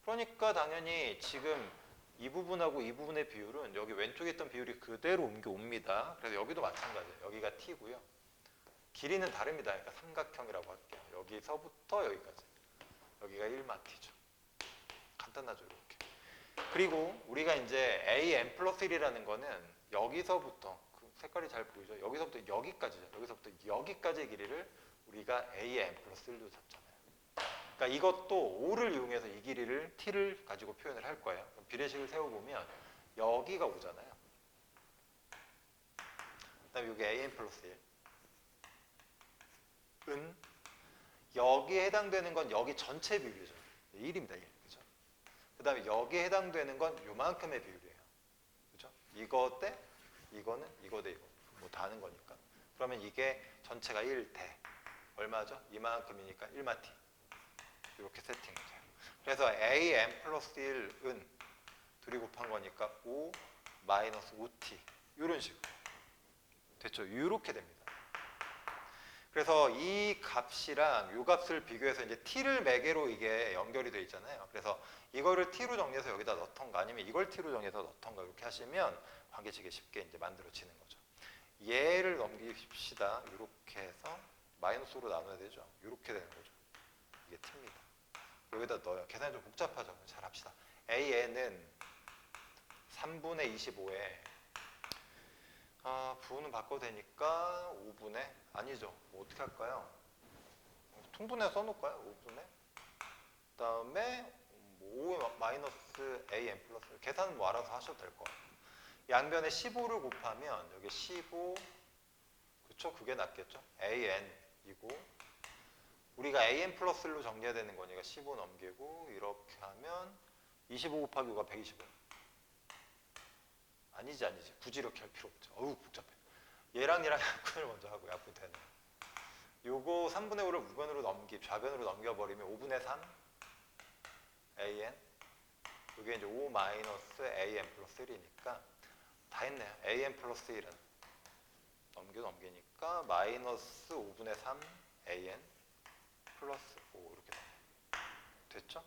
그러니까 당연히 지금 이 부분하고 이 부분의 비율은 여기 왼쪽에 있던 비율이 그대로 옮겨옵니다. 그래서 여기도 마찬가지예요. 여기가 t고요. 길이는 다릅니다. 그러니까 삼각형이라고 할게요. 여기서부터 여기까지. 여기가 1마티죠. 간단하죠, 이렇게. 그리고 우리가 이제 AN 플러스 1이라는 거는 여기서부터 그 색깔이 잘 보이죠? 여기서부터 여기까지죠. 여기서부터 여기까지의 길이를 우리가 AN 플러스 1로 잡잖아요. 그러니까 이것도 5를 이용해서 이 길이를 t를 가지고 표현을 할 거예요. 그럼 비례식을 세워보면 여기가 5잖아요. 그다음에 여기 AN 플러스 1은 여기에 해당되는 건 여기 전체 비율이죠. 1입니다. 1. 그죠? 그 다음에 여기에 해당되는 건 요만큼의 비율이에요. 그죠? 이거 대 이거는 이거 대 이거. 뭐 다 하는 거니까. 그러면 이게 전체가 1대. 얼마죠? 이만큼이니까 1마티. 이렇게 세팅이 돼요. 그래서 AN 플러스 1은 둘이 곱한 거니까 5 마이너스 5t. 이런 식으로. 됐죠? 이렇게 됩니다. 그래서 이 값이랑 이 값을 비교해서 이제 t를 매개로 이게 연결이 돼 있잖아요. 그래서 이거를 t로 정리해서 여기다 넣던가 아니면 이걸 t로 정리해서 넣던가 이렇게 하시면 관계식이 쉽게 이제 만들어지는 거죠. 얘를 넘깁시다. 이렇게 해서 마이너스로 나눠야 되죠. 이렇게 되는 거죠. 이게 t입니다. 여기다 넣어요. 계산이 좀 복잡하죠. 잘 합시다. AN은 3분의 25에 부호는 바꿔도 되니까 5분의 아니죠. 뭐 어떻게 할까요? 통분해 써놓을까요? 5분의 그 다음에 5 마이너스 AN 플러스 계산은 뭐 알아서 하셔도 될 것 같아요. 양변에 15를 곱하면 여기 15 그쵸? 그게 낫겠죠? AN이고 우리가 AN 플러스 1로 정리해야 되는 거니까 15 넘기고 이렇게 하면 25 곱하기 5가 125 아니지 굳이 이렇게 할 필요 없죠. 어우 복잡해. 얘랑 약분을 먼저 하고 약분 되네. 요거 3분의 5를 우변으로 좌변으로 넘겨버리면 5분의 3 AN 이게 이제 5 마이너스 AN 플러스 1이니까 다 했네요. AN 플러스 1은 넘기니까 마이너스 5분의 3 AN 플러스 5 이렇게 됐죠?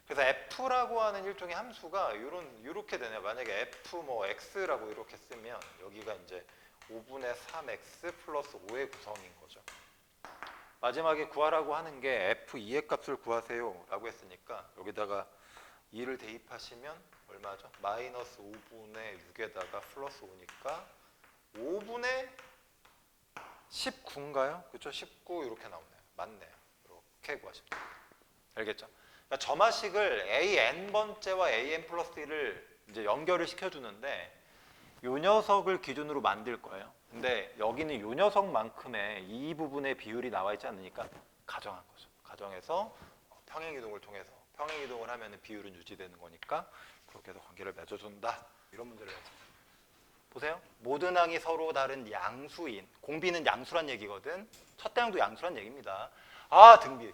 그래서 f라고 하는 일종의 함수가 이렇게 되네요. 만약에 f 뭐 x라고 이렇게 쓰면 여기가 이제 5분의 3x 플러스 5의 구성인 거죠. 마지막에 구하라고 하는 게 f2의 값을 구하세요 라고 했으니까 여기다가 2를 대입하시면 얼마죠? 마이너스 5분의 6에다가 플러스 5니까 5분의 19인가요? 그렇죠? 19 이렇게 나오네요. 맞네요. 이렇게 구하시면 됩니다. 알겠죠? 그러니까 점화식을 AN번째와 AN 플러스 1을 이제 연결을 시켜주는데 요 녀석을 기준으로 만들 거예요. 근데 여기는 요 녀석만큼의 이 부분의 비율이 나와 있지 않으니까 가정한 거죠. 가정해서 평행이동을 통해서 평행이동을 하면 비율은 유지되는 거니까 그렇게 해서 관계를 맺어준다. 이런 문제를 했습니다. 보세요. 모든 항이 서로 다른 양수인 공비는 양수란 얘기거든. 첫 대항도 양수란 얘기입니다. 아 등비.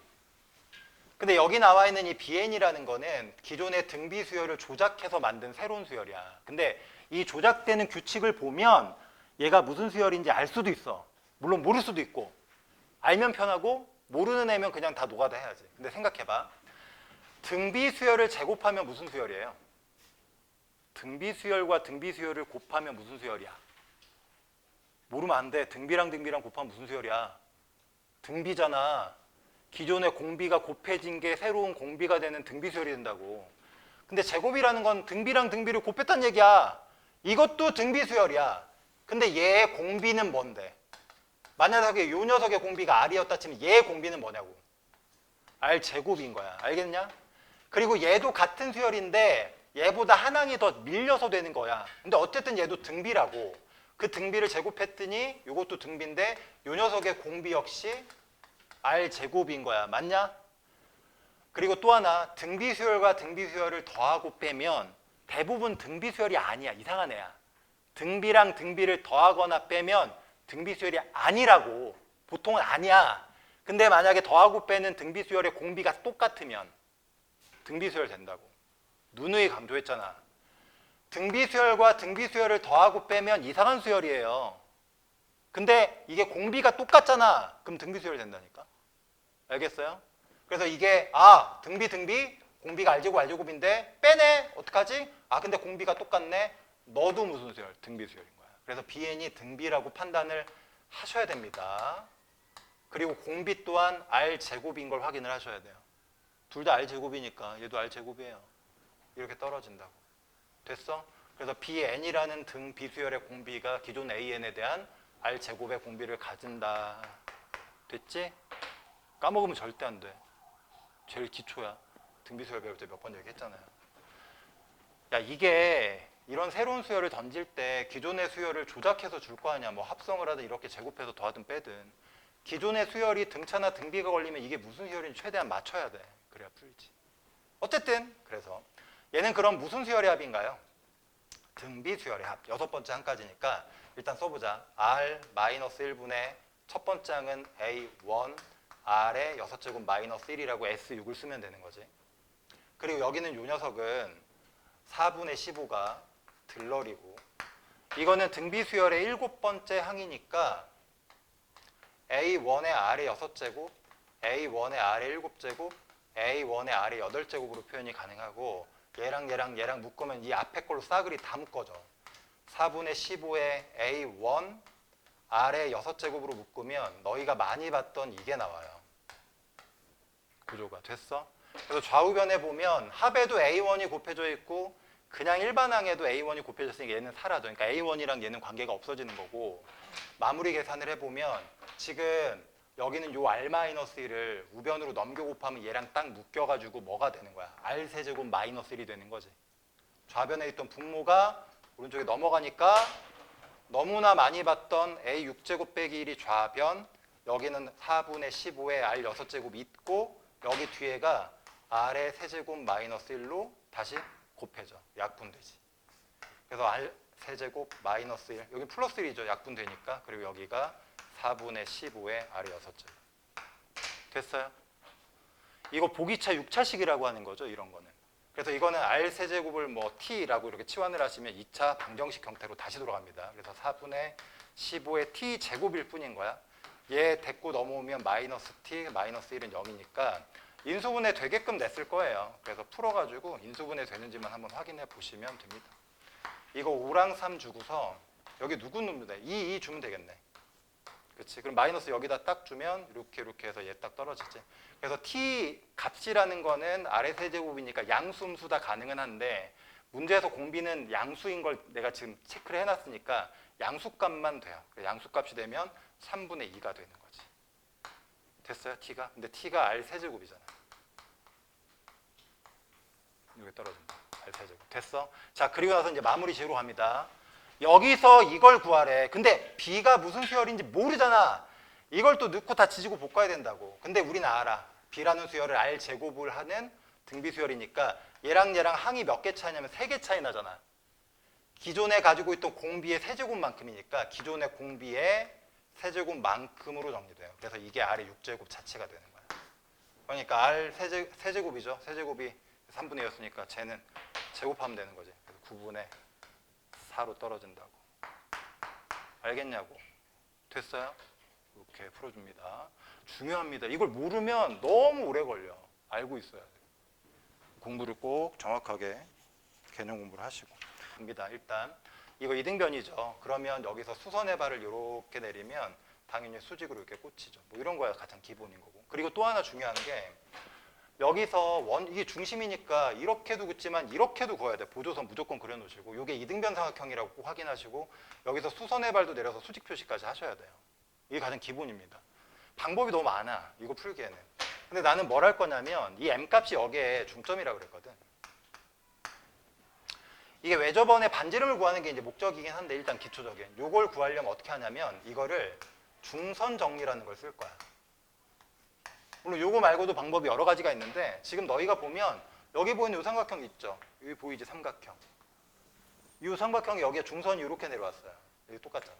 근데 여기 나와 있는 이 BN이라는 거는 기존의 등비 수열을 조작해서 만든 새로운 수열이야. 근데 이 조작되는 규칙을 보면 얘가 무슨 수열인지 알 수도 있어. 물론 모를 수도 있고. 알면 편하고 모르는 애면 그냥 다 노가다 해야지. 근데 생각해봐. 등비 수열을 제곱하면 무슨 수열이에요? 등비 수열과 등비 수열을 곱하면 무슨 수열이야? 모르면 안 돼. 등비랑 등비랑 곱하면 무슨 수열이야? 등비잖아. 기존의 공비가 곱해진 게 새로운 공비가 되는 등비 수열이 된다고. 근데 제곱이라는 건 등비랑 등비를 곱했단 얘기야. 이것도 등비 수열이야. 근데 얘의 공비는 뭔데? 만약에 요 녀석의 공비가 R이었다 치면 얘의 공비는 뭐냐고. R 제곱인 거야. 알겠냐? 그리고 얘도 같은 수열인데 얘보다 한 항이 더 밀려서 되는 거야. 근데 어쨌든 얘도 등비라고. 그 등비를 제곱했더니 이것도 등비인데 요 녀석의 공비 역시 R 제곱인 거야. 맞냐? 그리고 또 하나 등비 수열과 등비 수열을 더하고 빼면 대부분 등비 수열이 아니야. 이상한 애야. 등비랑 등비를 더하거나 빼면 등비 수열이 아니라고. 보통은 아니야. 근데 만약에 더하고 빼는 등비 수열의 공비가 똑같으면 등비 수열 된다고. 누누이 강조했잖아. 등비 수열과 등비 수열을 더하고 빼면 이상한 수열이에요. 근데 이게 공비가 똑같잖아. 그럼 등비 수열 된다니까. 알겠어요? 그래서 이게 등비 공비가 R제곱 R제곱인데 빼네. 어떡하지? 근데 공비가 똑같네. 너도 무슨 수열? 등비 수열인 거야. 그래서 BN이 등비라고 판단을 하셔야 됩니다. 그리고 공비 또한 R제곱인 걸 확인을 하셔야 돼요. 둘 다 R제곱이니까 얘도 R제곱이에요. 이렇게 떨어진다고. 됐어? 그래서 BN이라는 등 비수열의 공비가 기존 AN에 대한 R제곱의 공비를 가진다. 됐지? 까먹으면 절대 안 돼. 제일 기초야. 등비수열 배울 때 몇 번 얘기했잖아요. 야, 이게 이런 새로운 수열을 던질 때 기존의 수열을 조작해서 줄 거 아니야. 뭐 합성을 하든 이렇게 제곱해서 더하든 빼든. 기존의 수열이 등차나 등비가 걸리면 이게 무슨 수열인지 최대한 맞춰야 돼. 그래야 풀지. 어쨌든 그래서 얘는 그럼 무슨 수열의 합인가요? 등비 수열의 합. 여섯 번째 항까지니까 일단 써보자. R-1분의 첫 번째 항은 A1 R의 6제곱 마이너스 1이라고 S6을 쓰면 되는 거지. 그리고 여기는 요 녀석은 4분의 15가 들러리고 이거는 등비 수열의 7번째 항이니까 A1의 R의 6제곱, A1의 R의 7제곱, A1의 R의 8제곱으로 표현이 가능하고 얘랑 묶으면 이 앞에 걸로 싸그리 다 묶어져. 4분의 15의 A1 R의 6제곱으로 묶으면 너희가 많이 봤던 이게 나와요. 구조가 됐어? 그래서 좌우변에 보면 합에도 A1이 곱해져 있고 그냥 일반항에도 A1이 곱해졌으니까 얘는 사라져. 그러니까 A1이랑 얘는 관계가 없어지는 거고 마무리 계산을 해보면 지금 여기는 요 R-1을 우변으로 넘겨 곱하면 얘랑 딱 묶여가지고 뭐가 되는 거야? R-세제곱 마이너스 1이 되는 거지. 좌변에 있던 분모가 오른쪽에 넘어가니까 너무나 많이 봤던 A6제곱 빼기 1이 좌변, 여기는 4분의 15에 R6제곱 있고 여기 뒤에가 R의 세제곱 마이너스 1로 다시 곱해져. 약분되지. 그래서 R 세제곱 마이너스 1, 여기 플러스 1이죠. 약분되니까. 그리고 여기가 4분의 15에 R의 6제곱. 됐어요? 이거 보기차 6차식이라고 하는 거죠. 이런 거는. 그래서 이거는 R 세제곱을 뭐 T라고 이렇게 치환을 하시면 2차 방정식 형태로 다시 돌아갑니다. 그래서 4분의 15의 T 제곱일 뿐인 거야. 얘 데리고 넘어오면 마이너스 T, 마이너스 1은 0이니까 인수분해 되게끔 냈을 거예요. 그래서 풀어가지고 인수분해 되는지만 한번 확인해 보시면 됩니다. 이거 5랑 3 주고서 여기 누구 넣으면 돼? 2 주면 되겠네. 그렇지. 그럼 마이너스 여기다 딱 주면 이렇게 해서 얘 딱 떨어지지. 그래서 t 값이라는 거는 아래 세제곱이니까 양수음수 다 가능은 한데 문제에서 공비는 양수인 걸 내가 지금 체크를 해놨으니까 양수값만 돼요. 양수값이 되면 3분의 2가 되는 거지. 됐어요? t가? 근데 t가 r 세제곱이잖아. 여기 떨어진다. r 세제곱. 됐어? 자, 그리고 나서 이제 마무리 지으러 갑니다. 여기서 이걸 구하래. 근데 b가 무슨 수열인지 모르잖아. 이걸 또 넣고 다 지지고 볶아야 된다고. 근데 우리는 알아. b라는 수열을 r 제곱을 하는 등비 수열이니까 얘랑 항이 몇 개 차이냐면 3개 차이 나잖아. 기존에 가지고 있던 공비의 세제곱만큼이니까 기존의 공비의 세제곱만큼으로 정리돼요. 그래서 이게 r의 6제곱 자체가 되는 거야. 그러니까 r 세제곱이죠. 세제곱이 3분의 2였으니까 쟤는 제곱하면 되는 거지. 그래서 9분의 4로 떨어진다고. 알겠냐고. 됐어요? 이렇게 풀어줍니다. 중요합니다. 이걸 모르면 너무 오래 걸려. 알고 있어야 돼. 공부를 꼭 정확하게 개념 공부를 하시고. 입니다. 일단 이거 이등변이죠. 그러면 여기서 수선의 발을 이렇게 내리면 당연히 수직으로 이렇게 꽂히죠. 뭐 이런 거야 가장 기본인 거고. 그리고 또 하나 중요한 게 여기서 이게 중심이니까 이렇게도 긋지만 이렇게도 그어야 돼. 보조선 무조건 그려놓으시고 이게 이등변 삼각형이라고 꼭 확인하시고 여기서 수선의 발도 내려서 수직 표시까지 하셔야 돼요. 이게 가장 기본입니다. 방법이 너무 많아. 이거 풀기에는. 근데 나는 뭘 할 거냐면 이 m값이 여기에 중점이라고 그랬거든. 이게 왜 저번에 반지름을 구하는 게 이제 목적이긴 한데 일단 기초적인. 요걸 구하려면 어떻게 하냐면 이거를 중선 정리라는 걸 쓸 거야. 물론 요거 말고도 방법이 여러 가지가 있는데 지금 너희가 보면 여기 보이는 이 삼각형 있죠. 여기 보이지 삼각형. 이 삼각형이 여기에 중선이 이렇게 내려왔어요. 여기 똑같잖아.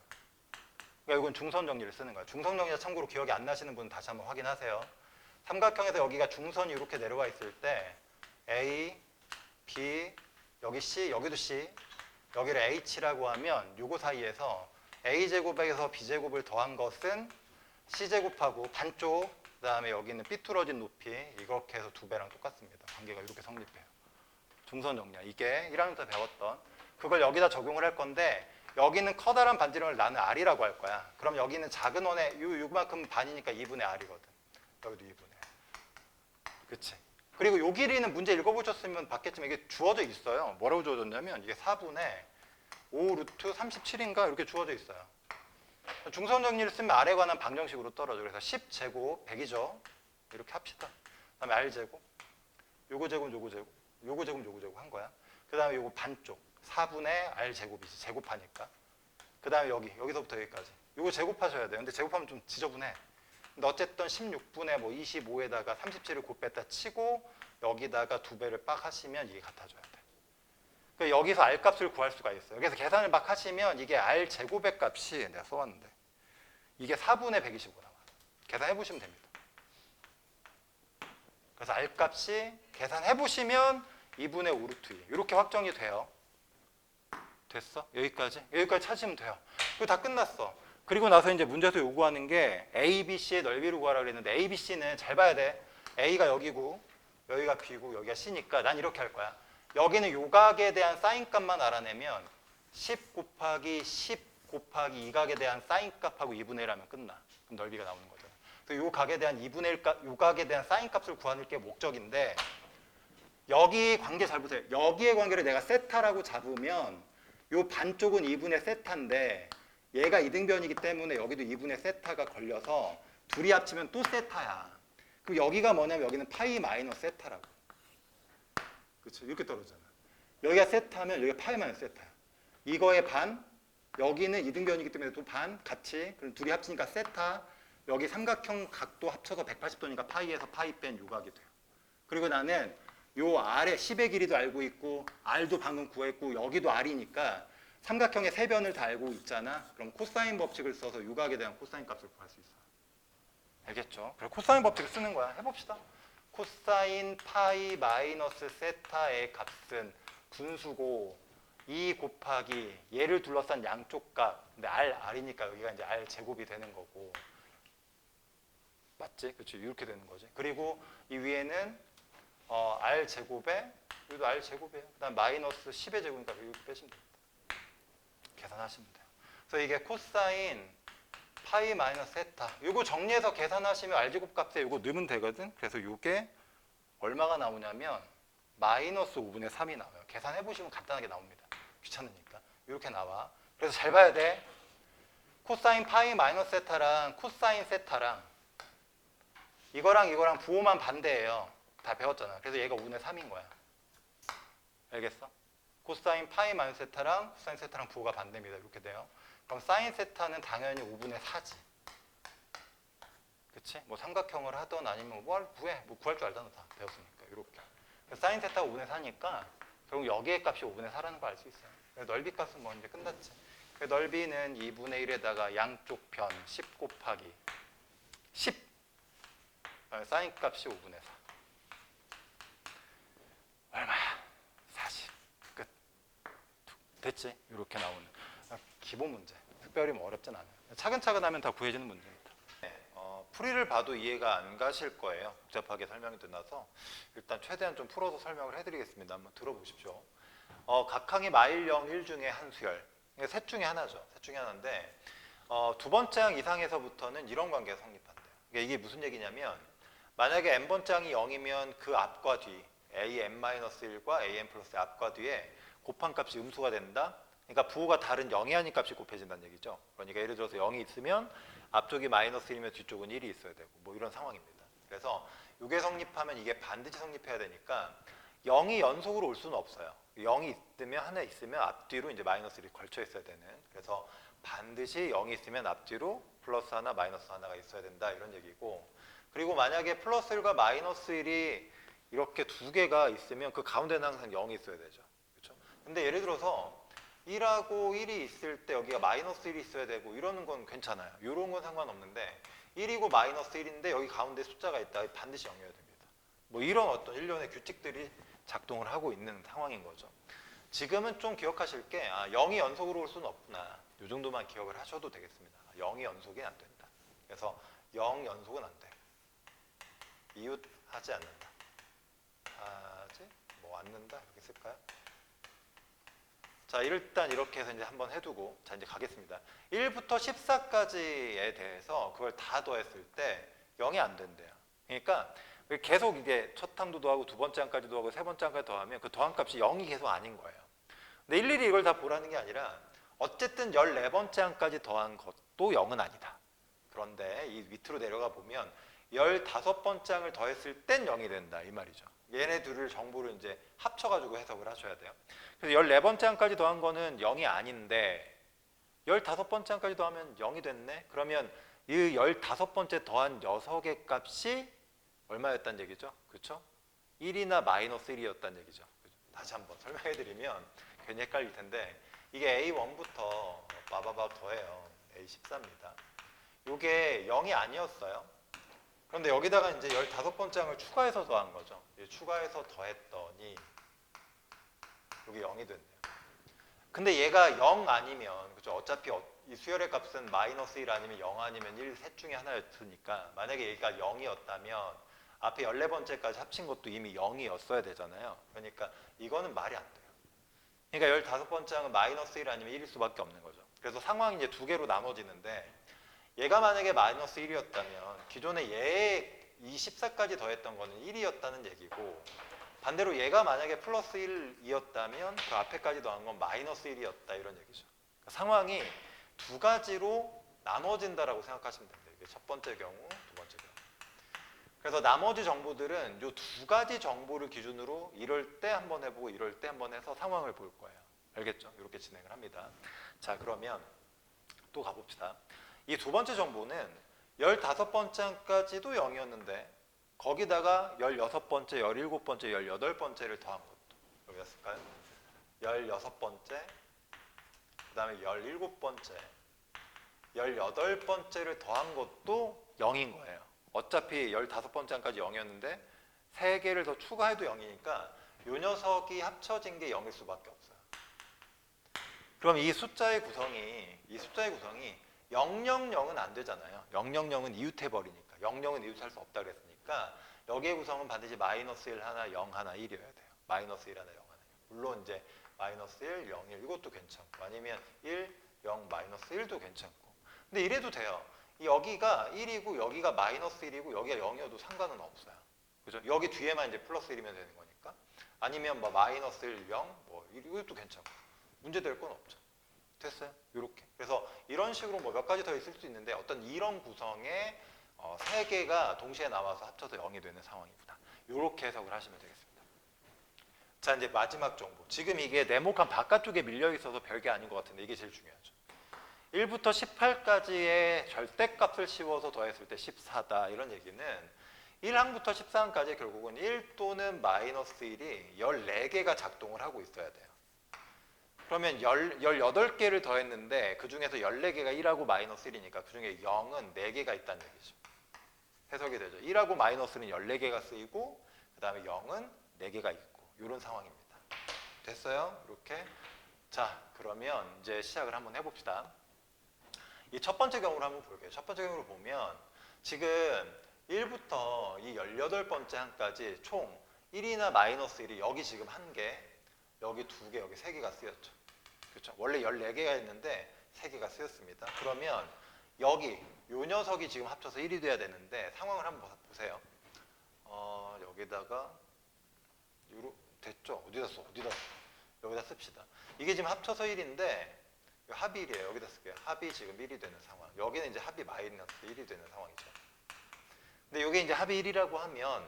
그러니까 이건 중선 정리를 쓰는 거야. 중선 정리가 참고로 기억이 안 나시는 분은 다시 한번 확인하세요. 삼각형에서 여기가 중선이 이렇게 내려와 있을 때 A, B, 여기 C, 여기도 C, 여기를 H라고 하면 요거 사이에서 A제곱에서 B제곱을 더한 것은 C제곱하고 반쪽, 그 다음에 여기는 삐뚤어진 높이 이렇게 해서 2배랑 똑같습니다. 관계가 이렇게 성립해요. 중선 정리야. 이게 1학년 때 배웠던 그걸 여기다 적용을 할 건데 여기는 커다란 반지름을 나는 R이라고 할 거야. 그럼 여기는 작은 원의 요만큼 반이니까 2분의 R이거든. 여기도 2분의 R. 그치? 그리고 요 길이는 문제 읽어보셨으면 봤겠지만 이게 주어져 있어요. 뭐라고 주어졌냐면 이게 4분의 5 루트 37인가 이렇게 주어져 있어요. 중선 정리를 쓰면 R에 관한 방정식으로 떨어져. 그래서 10제곱 100이죠. 이렇게 합시다. 그 다음에 R제곱, 요거 제곱, 요거 제곱, 요거 제곱, 요거 제곱 한 거야. 그 다음에 요거 반쪽 4분의 R제곱이지. 제곱하니까. 그 다음에 여기서부터 여기까지. 요거 제곱하셔야 돼요. 근데 제곱하면 좀 지저분해. 근데 어쨌든 16분의 뭐 25에다가 37을 곱했다 치고 여기다가 2배를 빡 하시면 이게 같아져야 돼. 그러니까 여기서 R 값을 구할 수가 있어요. 여기서 계산을 막 하시면 이게 R 제곱의 값이 내가 써왔는데 이게 4분의 125 나와요. 계산해 보시면 됩니다. 그래서 R 값이 계산해 보시면 2분의 5 루트 2 이렇게 확정이 돼요. 됐어? 여기까지 찾으시면 돼요. 그리고 다 끝났어. 그리고 나서 이제 문제에서 요구하는 게 A, B, C의 넓이를 구하라고 그랬는데 A, B, C는 잘 봐야 돼. A가 여기고 여기가 B고 여기가 C니까 난 이렇게 할 거야. 여기는 요각에 대한 사인값만 알아내면 10 곱하기 10 곱하기 이 각에 대한 사인값하고 2분의 1 하면 끝나. 그럼 넓이가 나오는 거잖아. 그래서 요 각에 대한 2분의 1 값, 요 각에 대한 사인값을 구하는 게 목적인데 여기 관계 잘 보세요. 여기의 관계를 내가 세타라고 잡으면 요 반쪽은 2분의 세타인데 얘가 이등변이기 때문에 여기도 2분의 세타가 걸려서 둘이 합치면 또 세타야. 그럼 여기가 뭐냐면 여기는 파이 마이너스 세타라고. 그렇죠? 이렇게 떨어지잖아. 여기가 세타면 여기가 파이 마이너스 세타야. 이거의 반, 여기는 이등변이기 때문에 또 반 같이. 그럼 둘이 합치니까 세타. 여기 삼각형 각도 합쳐서 180도니까 파이에서 파이 뺀 요각이 돼요. 그리고 나는 요 R의 10의 길이도 알고 있고 R도 방금 구했고 여기도 R이니까 삼각형의 세 변을 다 알고 있잖아. 그럼 코사인 법칙을 써서 요각에 대한 코사인 값을 구할 수 있어. 알겠죠? 그래서 코사인 법칙을 쓰는 거야. 해봅시다. 코사인 파이 마이너스 세타의 값은 분수고 2 곱하기 얘를 둘러싼 양쪽 값. 근데 R이니까 여기가 이제 R 제곱이 되는 거고. 맞지? 그렇죠? 이렇게 되는 거지. 그리고 이 위에는 R 제곱에 여기도 R 제곱이에요. 그다음 마이너스 10의 제곱이니까 이렇게 빼시면 됩니다. 계산하시면 돼요. 그래서 이게 코사인 파이 마이너스 세타. 이거 정리해서 계산하시면 R제곱 값에 이거 넣으면 되거든. 그래서 이게 얼마가 나오냐면 마이너스 5분의 3이 나와요. 계산해보시면 간단하게 나옵니다. 귀찮으니까. 이렇게 나와. 그래서 잘 봐야 돼. 코사인 파이 마이너스 세타랑 코사인 세타랑 이거랑 부호만 반대예요. 다 배웠잖아. 그래서 얘가 5분의 3인 거야. 알겠어? 코사인 파이 마이너스 세타랑 코사인 세타랑 부호가 반대입니다. 이렇게 돼요. 그럼 사인 세타는 당연히 5분의 4지. 그치? 뭐 삼각형을 하던 아니면 뭐 구해. 뭐 구할 줄 알잖아. 다 배웠으니까. 이렇게. 사인 세타가 5분의 4니까 결국 여기의 값이 5분의 4라는 걸 알 수 있어요. 넓이 값은 뭐 이제 끝났지. 넓이는 2분의 1에다가 양쪽 변 10 곱하기 10. 사인 값이 5분의 4. 얼마야? 40. 끝. 됐지? 이렇게 나오는 기본 문제. 특별히 뭐 어렵진 않아요. 차근차근 하면 다 구해지는 문제입니다. 풀이를 봐도 이해가 안 가실 거예요. 복잡하게 설명이 끝나서 일단 최대한 좀 풀어서 설명을 해드리겠습니다. 한번 들어보십시오. 각항이 마일 0, 1 중에 한 수열. 셋 중에 하나죠. 셋 중에 하나인데 두 번째 항 이상에서부터는 이런 관계가 성립한대요. 이게 무슨 얘기냐면 만약에 n번 짝이 0이면 그 앞과 뒤 an-1과 an 플러스 앞과 뒤에 곱한 값이 음수가 된다. 그러니까 부호가 다른 0이 아닌 값이 곱해진다는 얘기죠. 그러니까 예를 들어서 0이 있으면 앞쪽이 마이너스 1이면 뒤쪽은 1이 있어야 되고 뭐 이런 상황입니다. 그래서 이게 성립하면 이게 반드시 성립해야 되니까 0이 연속으로 올 수는 없어요. 0이 있으면 하나 있으면 앞뒤로 이제 마이너스 1이 걸쳐 있어야 되는. 그래서 반드시 0이 있으면 앞뒤로 플러스 하나 마이너스 하나가 있어야 된다 이런 얘기고 그리고 만약에 플러스 1과 마이너스 1이 이렇게 두 개가 있으면 그 가운데는 항상 0이 있어야 되죠. 그렇죠? 근데 예를 들어서 1하고 1이 있을 때 여기가 마이너스 1이 있어야 되고 이러는 건 괜찮아요. 이런 건 상관없는데 1이고 마이너스 1인데 여기 가운데 숫자가 있다. 반드시 0이어야 됩니다. 뭐 이런 어떤 일련의 규칙들이 작동을 하고 있는 상황인 거죠. 지금은 좀 기억하실 게 0이 연속으로 올 수는 없구나. 이 정도만 기억을 하셔도 되겠습니다. 0이 연속이 안 된다. 그래서 0 연속은 안 돼. 이웃 하지 않는다. 하지 뭐 않는다 이렇게 쓸까요? 자, 일단 이렇게 해서 이제 한번 해두고 자 이제 가겠습니다. 1부터 14까지에 대해서 그걸 다 더했을 때 0이 안 된대요. 그러니까 계속 이게 첫 항도 더하고 두 번째 항까지 더하고 세 번째 항까지 더하면 그 더한 값이 0이 계속 아닌 거예요. 근데 일일이 이걸 다 보라는 게 아니라 어쨌든 14번째 항까지 더한 것도 0은 아니다. 그런데 이 밑으로 내려가 보면 15번째 항을 더했을 땐 0이 된다 이 말이죠. 얘네 둘을 정보를 이제 합쳐가지고 해석을 하셔야 돼요. 그래서 14번째 항까지 더한 거는 0이 아닌데 15번째 항까지 더하면 0이 됐네. 그러면 이 15번째 더한 녀석의 값이 얼마였단 얘기죠? 그렇죠? 1이나 마이너스 1이었단 얘기죠. 다시 한번 설명해 드리면 괜히 헷갈릴 텐데 이게 A1부터 바바바 더해요. A14입니다. 이게 0이 아니었어요. 그런데 여기다가 이제 15번째 항을 추가해서 더한 거죠. 추가해서 더했더니 여기 0이 됐네요. 근데 얘가 0 아니면 그죠? 어차피 이 수열의 값은 마이너스 1 아니면 0 아니면 1 셋 중에 하나였으니까 만약에 얘가 0이었다면 앞에 14번째까지 합친 것도 이미 0이었어야 되잖아요. 그러니까 이거는 말이 안 돼요. 그러니까 15번째 항은 마이너스 1 아니면 1일 수밖에 없는 거죠. 그래서 상황이 이제 두 개로 나눠지는데 얘가 만약에 마이너스 1이었다면 기존에 얘 24까지 더했던 거는 1이었다는 얘기고 반대로 얘가 만약에 플러스 1이었다면 그 앞에까지 더한 건 마이너스 1이었다 이런 얘기죠. 그러니까 상황이 두 가지로 나눠진다라고 생각하시면 됩니다. 이게 첫 번째 경우, 두 번째 경우. 그래서 나머지 정보들은 이 두 가지 정보를 기준으로 이럴 때 한번 해보고 이럴 때 한번 해서 상황을 볼 거예요. 알겠죠? 이렇게 진행을 합니다. 자, 그러면 또 가봅시다. 이 두 번째 정보는 15번째 항까지도 0이었는데 거기다가 16번째, 17번째, 18번째를 더한 것도 여기였을까요? 16번째, 그 다음에 17번째, 18번째를 더한 것도 0인 거예요. 어차피 15번째 항까지 0이었는데 3개를 더 추가해도 0이니까 이 녀석이 합쳐진 게 0일 수밖에 없어요. 그럼 이 숫자의 구성이 000은 안 되잖아요. 000은 이웃해버리니까. 00은 이웃할 수 없다 그랬으니까 여기의 구성은 반드시 마이너스 1 하나, 0 하나, 1이어야 돼요. 마이너스 1 하나, 0 하나. 물론 이제 마이너스 1, 0, 1 이것도 괜찮고 아니면 1, 0, 마이너스 1도 괜찮고. 근데 이래도 돼요. 여기가 1이고 여기가 마이너스 1이고 여기가 0이어도 상관은 없어요. 그죠? 여기 뒤에만 이제 플러스 1이면 되는 거니까. 아니면 뭐 마이너스 1, 0, 뭐 이것도 괜찮고. 문제될 건 없죠. 됐어요? 이렇게. 그래서 이런 식으로 뭐 몇 가지 더 있을 수 있는데 어떤 이런 구성의 세 개가 동시에 나와서 합쳐서 0이 되는 상황이구나. 이렇게 해석을 하시면 되겠습니다. 자, 이제 마지막 정보. 지금 이게 네모칸 바깥쪽에 밀려 있어서 별게 아닌 것 같은데 이게 제일 중요하죠. 1부터 18까지의 절대값을 씌워서 더했을 때 14다. 이런 얘기는 1항부터 14항까지 결국은 1 또는 마이너스 1이 14개가 작동을 하고 있어야 돼요. 그러면 18개를 더했는데 그 중에서 14개가 1하고 마이너스 1이니까 그 중에 0은 4개가 있다는 얘기죠. 해석이 되죠. 1하고 마이너스는 14개가 쓰이고 그 다음에 0은 4개가 있고 이런 상황입니다. 됐어요? 이렇게. 자, 그러면 이제 시작을 한번 해봅시다. 이 첫 번째 경우를 한번 볼게요. 첫 번째 경우를 보면 지금 1부터 이 18번째 항까지 총 1이나 마이너스 1이 여기 지금 1개, 여기 2개, 여기 3개가 쓰였죠. 그렇죠? 원래 14개가 있는데 3개가 쓰였습니다. 그러면 여기 요 녀석이 지금 합쳐서 1이 돼야 되는데 상황을 한번 보세요. 여기다가 됐죠? 어디다 써? 여기다 씁시다. 이게 지금 합쳐서 1인데 합이 1이에요. 여기다 쓸게요. 합이 지금 1이 되는 상황. 여기는 이제 합이 마이너스 1이 되는 상황이죠. 근데 이게 이제 합이 1이라고 하면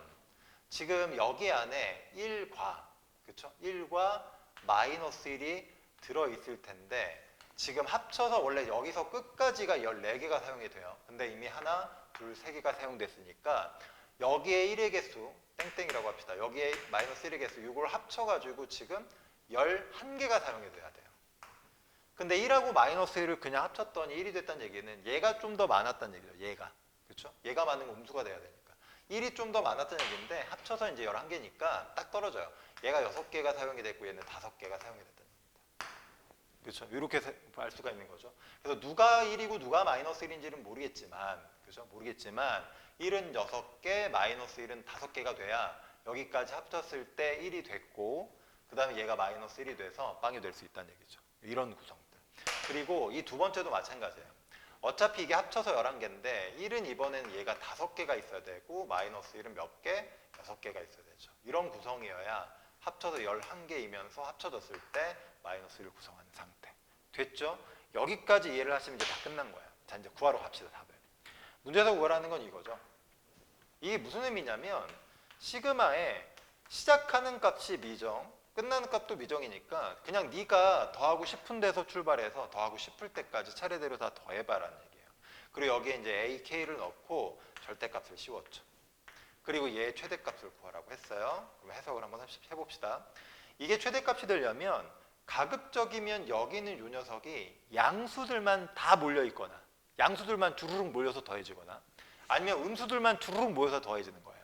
지금 여기 안에 1과 그렇죠? 1과 마이너스 1이 들어있을 텐데 지금 합쳐서 원래 여기서 끝까지가 14개가 사용이 돼요. 근데 이미 하나, 둘, 3개가 사용됐으니까 여기에 1의 개수, 땡땡이라고 합시다. 여기에 마이너스 1의 개수, 이걸 합쳐가지고 지금 11개가 사용이 돼야 돼요. 근데 1하고 마이너스 1을 그냥 합쳤더니 1이 됐다는 얘기는 얘가 좀 더 많았다는 얘기죠. 얘가. 그렇죠? 얘가 많은 건 음수가 돼야 되니까. 1이 좀 더 많았다는 얘기인데 합쳐서 이제 11개니까 딱 떨어져요. 얘가 6개가 사용이 됐고 얘는 5개가 사용이 됐다는 겁니다. 그렇죠? 이렇게 알 수가 있는 거죠. 그래서 누가 1이고 누가 마이너스 1인지는 모르겠지만 그렇죠? 모르겠지만 1은 6개, 마이너스 1은 5개가 돼야 여기까지 합쳤을 때 1이 됐고 그 다음에 얘가 마이너스 1이 돼서 빵이 될 수 있다는 얘기죠. 이런 구성들. 그리고 이 두 번째도 마찬가지예요. 어차피 이게 합쳐서 11개인데 1은 이번에는 얘가 5개가 있어야 되고 마이너스 1은 몇 개? 6개가 있어야 되죠. 이런 구성이어야 합쳐서 11개이면서 합쳐졌을 때 마이너스 1을 구성하는 상태. 됐죠? 여기까지 이해를 하시면 이제 다 끝난 거예요. 자, 이제 구하러 갑시다, 답을. 문제에서 구하라는 건 이거죠. 이게 무슨 의미냐면 시그마에 시작하는 값이 미정, 끝나는 값도 미정이니까 그냥 네가 더하고 싶은 데서 출발해서 더하고 싶을 때까지 차례대로 다 더해봐라는 얘기예요. 그리고 여기에 이제 a, k를 넣고 절대값을 씌웠죠. 그리고 얘의 최대값을 구하라고 했어요. 그럼 해석을 한번 해봅시다. 이게 최대값이 되려면 가급적이면 여기 있는 이 녀석이 양수들만 다 몰려있거나 양수들만 주르륵 몰려서 더해지거나 아니면 음수들만 주르륵 모여서 더해지는 거예요.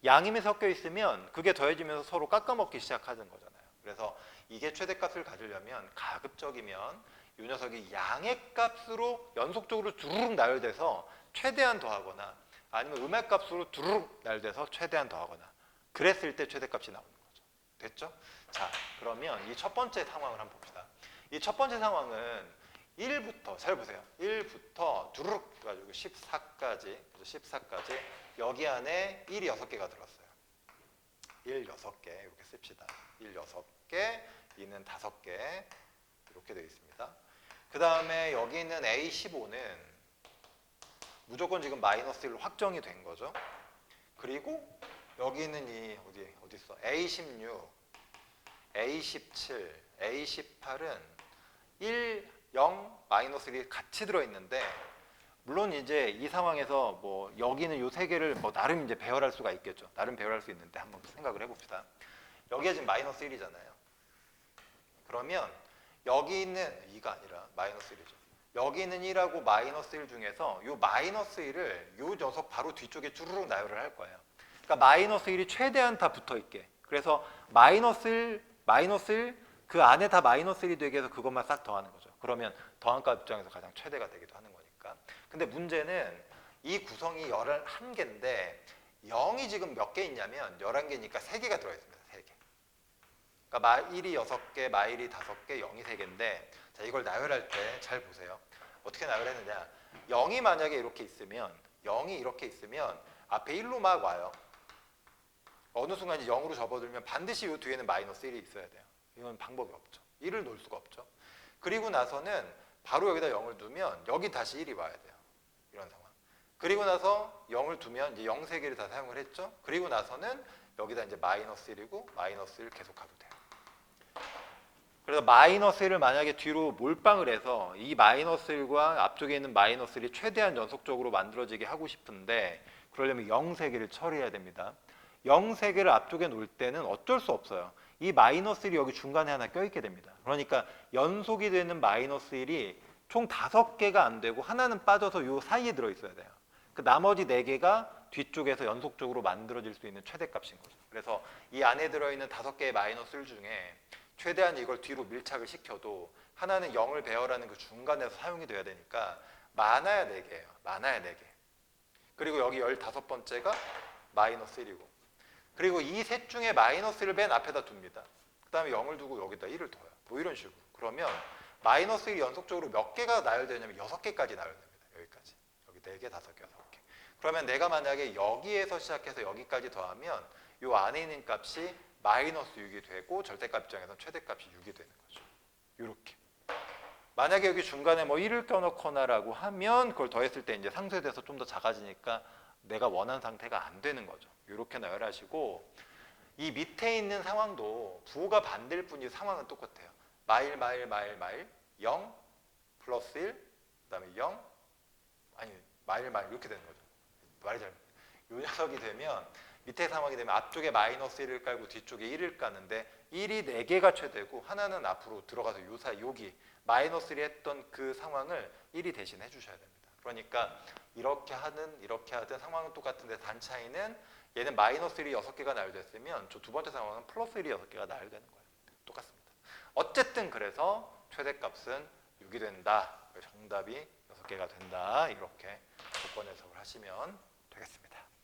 양임이 섞여 있으면 그게 더해지면서 서로 깎아먹기 시작하는 거잖아요. 그래서 이게 최대값을 가지려면 가급적이면 이 녀석이 양의 값으로 연속적으로 주르륵 나열돼서 최대한 더하거나 아니면 음의 값으로 두루룩 나열돼서 최대한 더하거나 그랬을 때 최대값이 나오는 거죠. 됐죠? 자, 그러면 이 첫 번째 상황을 한번 봅시다. 이 첫 번째 상황은 1부터 잘 보세요. 1부터 두루룩 가지고 14까지 14까지 여기 안에 1이 6개가 들었어요. 1, 6개 이렇게 씁시다. 1, 6개, 2는 5개 이렇게 되어 있습니다. 그 다음에 여기 있는 A15는 무조건 지금 마이너스 1로 확정이 된 거죠. 그리고 여기 있는 이 어디 있어? A16, A17, A18은 1, 0, 마이너스 1이 같이 들어 있는데 물론 이제 이 상황에서 뭐 여기는 요 세 개를 뭐 나름 이제 배열할 수가 있겠죠. 나름 배열할 수 있는데 한번 생각을 해봅시다. 여기가 지금 마이너스 1이잖아요. 그러면 여기 있는 2가 아니라 마이너스 1이죠. 여기 있는 1하고 마이너스 1 중에서 이 마이너스 1을 이 녀석 바로 뒤쪽에 주르륵 나열을 할 거예요. 그러니까 마이너스 1이 최대한 다 붙어 있게. 그래서 마이너스 1, 그 안에 다 마이너스 1이 되게 해서 그것만 싹 더하는 거죠. 그러면 더한 값 입장에서 가장 최대가 되기도 하는 거니까. 근데 문제는 이 구성이 11개인데 0이 지금 몇 개 있냐면 11개니까 3개가 들어있습니다. 3개. 그러니까 마1이 6개, 마1이 5개, 0이 3개인데 자, 이걸 나열할 때 잘 보세요. 어떻게 나열했느냐. 0이 만약에 이렇게 있으면 0이 이렇게 있으면 앞에 1로 막 와요. 어느 순간 이제 0으로 접어들면 반드시 이 뒤에는 마이너스 1이 있어야 돼요. 이건 방법이 없죠. 1을 놓을 수가 없죠. 그리고 나서는 바로 여기다 0을 두면 여기 다시 1이 와야 돼요. 이런 상황. 그리고 나서 0을 두면 이제 0 세 개를 다 사용을 했죠. 그리고 나서는 여기다 이제 마이너스 1이고 마이너스 1 계속 가도 돼요. 그래서 마이너스 1을 만약에 뒤로 몰빵을 해서 이 마이너스 1과 앞쪽에 있는 마이너스 1이 최대한 연속적으로 만들어지게 하고 싶은데 그러려면 0 세 개를 처리해야 됩니다. 0 세 개를 앞쪽에 놓을 때는 어쩔 수 없어요. 이 마이너스 1이 여기 중간에 하나 껴있게 됩니다. 그러니까 연속이 되는 마이너스 1이 총 5개가 안 되고 하나는 빠져서 이 사이에 들어있어야 돼요. 그 나머지 4개가 뒤쪽에서 연속적으로 만들어질 수 있는 최대값인 거죠. 그래서 이 안에 들어있는 5개의 마이너스 1 중에 최대한 이걸 뒤로 밀착을 시켜도 하나는 0을 배열하는 그 중간에서 사용이 돼야 되니까 많아야 4개예요. 많아야 4개. 그리고 여기 15번째가 마이너스 1이고 그리고 이 셋 중에 마이너스를 맨 앞에다 둡니다. 그 다음에 0을 두고 여기다 1을 둬요. 뭐 이런 식으로. 그러면 마이너스 1이 연속적으로 몇 개가 나열되냐면 6개까지 나열됩니다. 여기까지. 여기 4개, 5개, 6개. 그러면 내가 만약에 여기에서 시작해서 여기까지 더하면 이 안에 있는 값이 마이너스 6이 되고 절대값 입장에서 최대값이 6이 되는 거죠. 이렇게. 만약에 여기 중간에 뭐 1을 껴넣거나라고 하면 그걸 더했을 때 이제 상쇄돼서 좀 더 작아지니까 내가 원하는 상태가 안 되는 거죠. 이렇게 나열하시고 이 밑에 있는 상황도 부호가 반대일 뿐이지 상황은 똑같아요. 마일 0 플러스 1 그다음에 0 아니 마일 이렇게 되는 거죠. 말이 잘못. 이 녀석이 되면 밑에 상황이 되면 앞쪽에 마이너스 1을 깔고 뒤쪽에 1을 까는데 1이 4개가 최대고 하나는 앞으로 들어가서 요 사이 여기 마이너스 1이 했던 그 상황을 1이 대신 해주셔야 됩니다. 그러니까 이렇게 하든 상황은 똑같은데 단 차이는 얘는 마이너스 1이 6개가 나열됐으면 저 두 번째 상황은 플러스 1이 6개가 나열되는 거예요. 똑같습니다. 어쨌든 그래서 최대값은 6이 된다. 정답이 6개가 된다. 이렇게 조건 해석을 하시면 되겠습니다.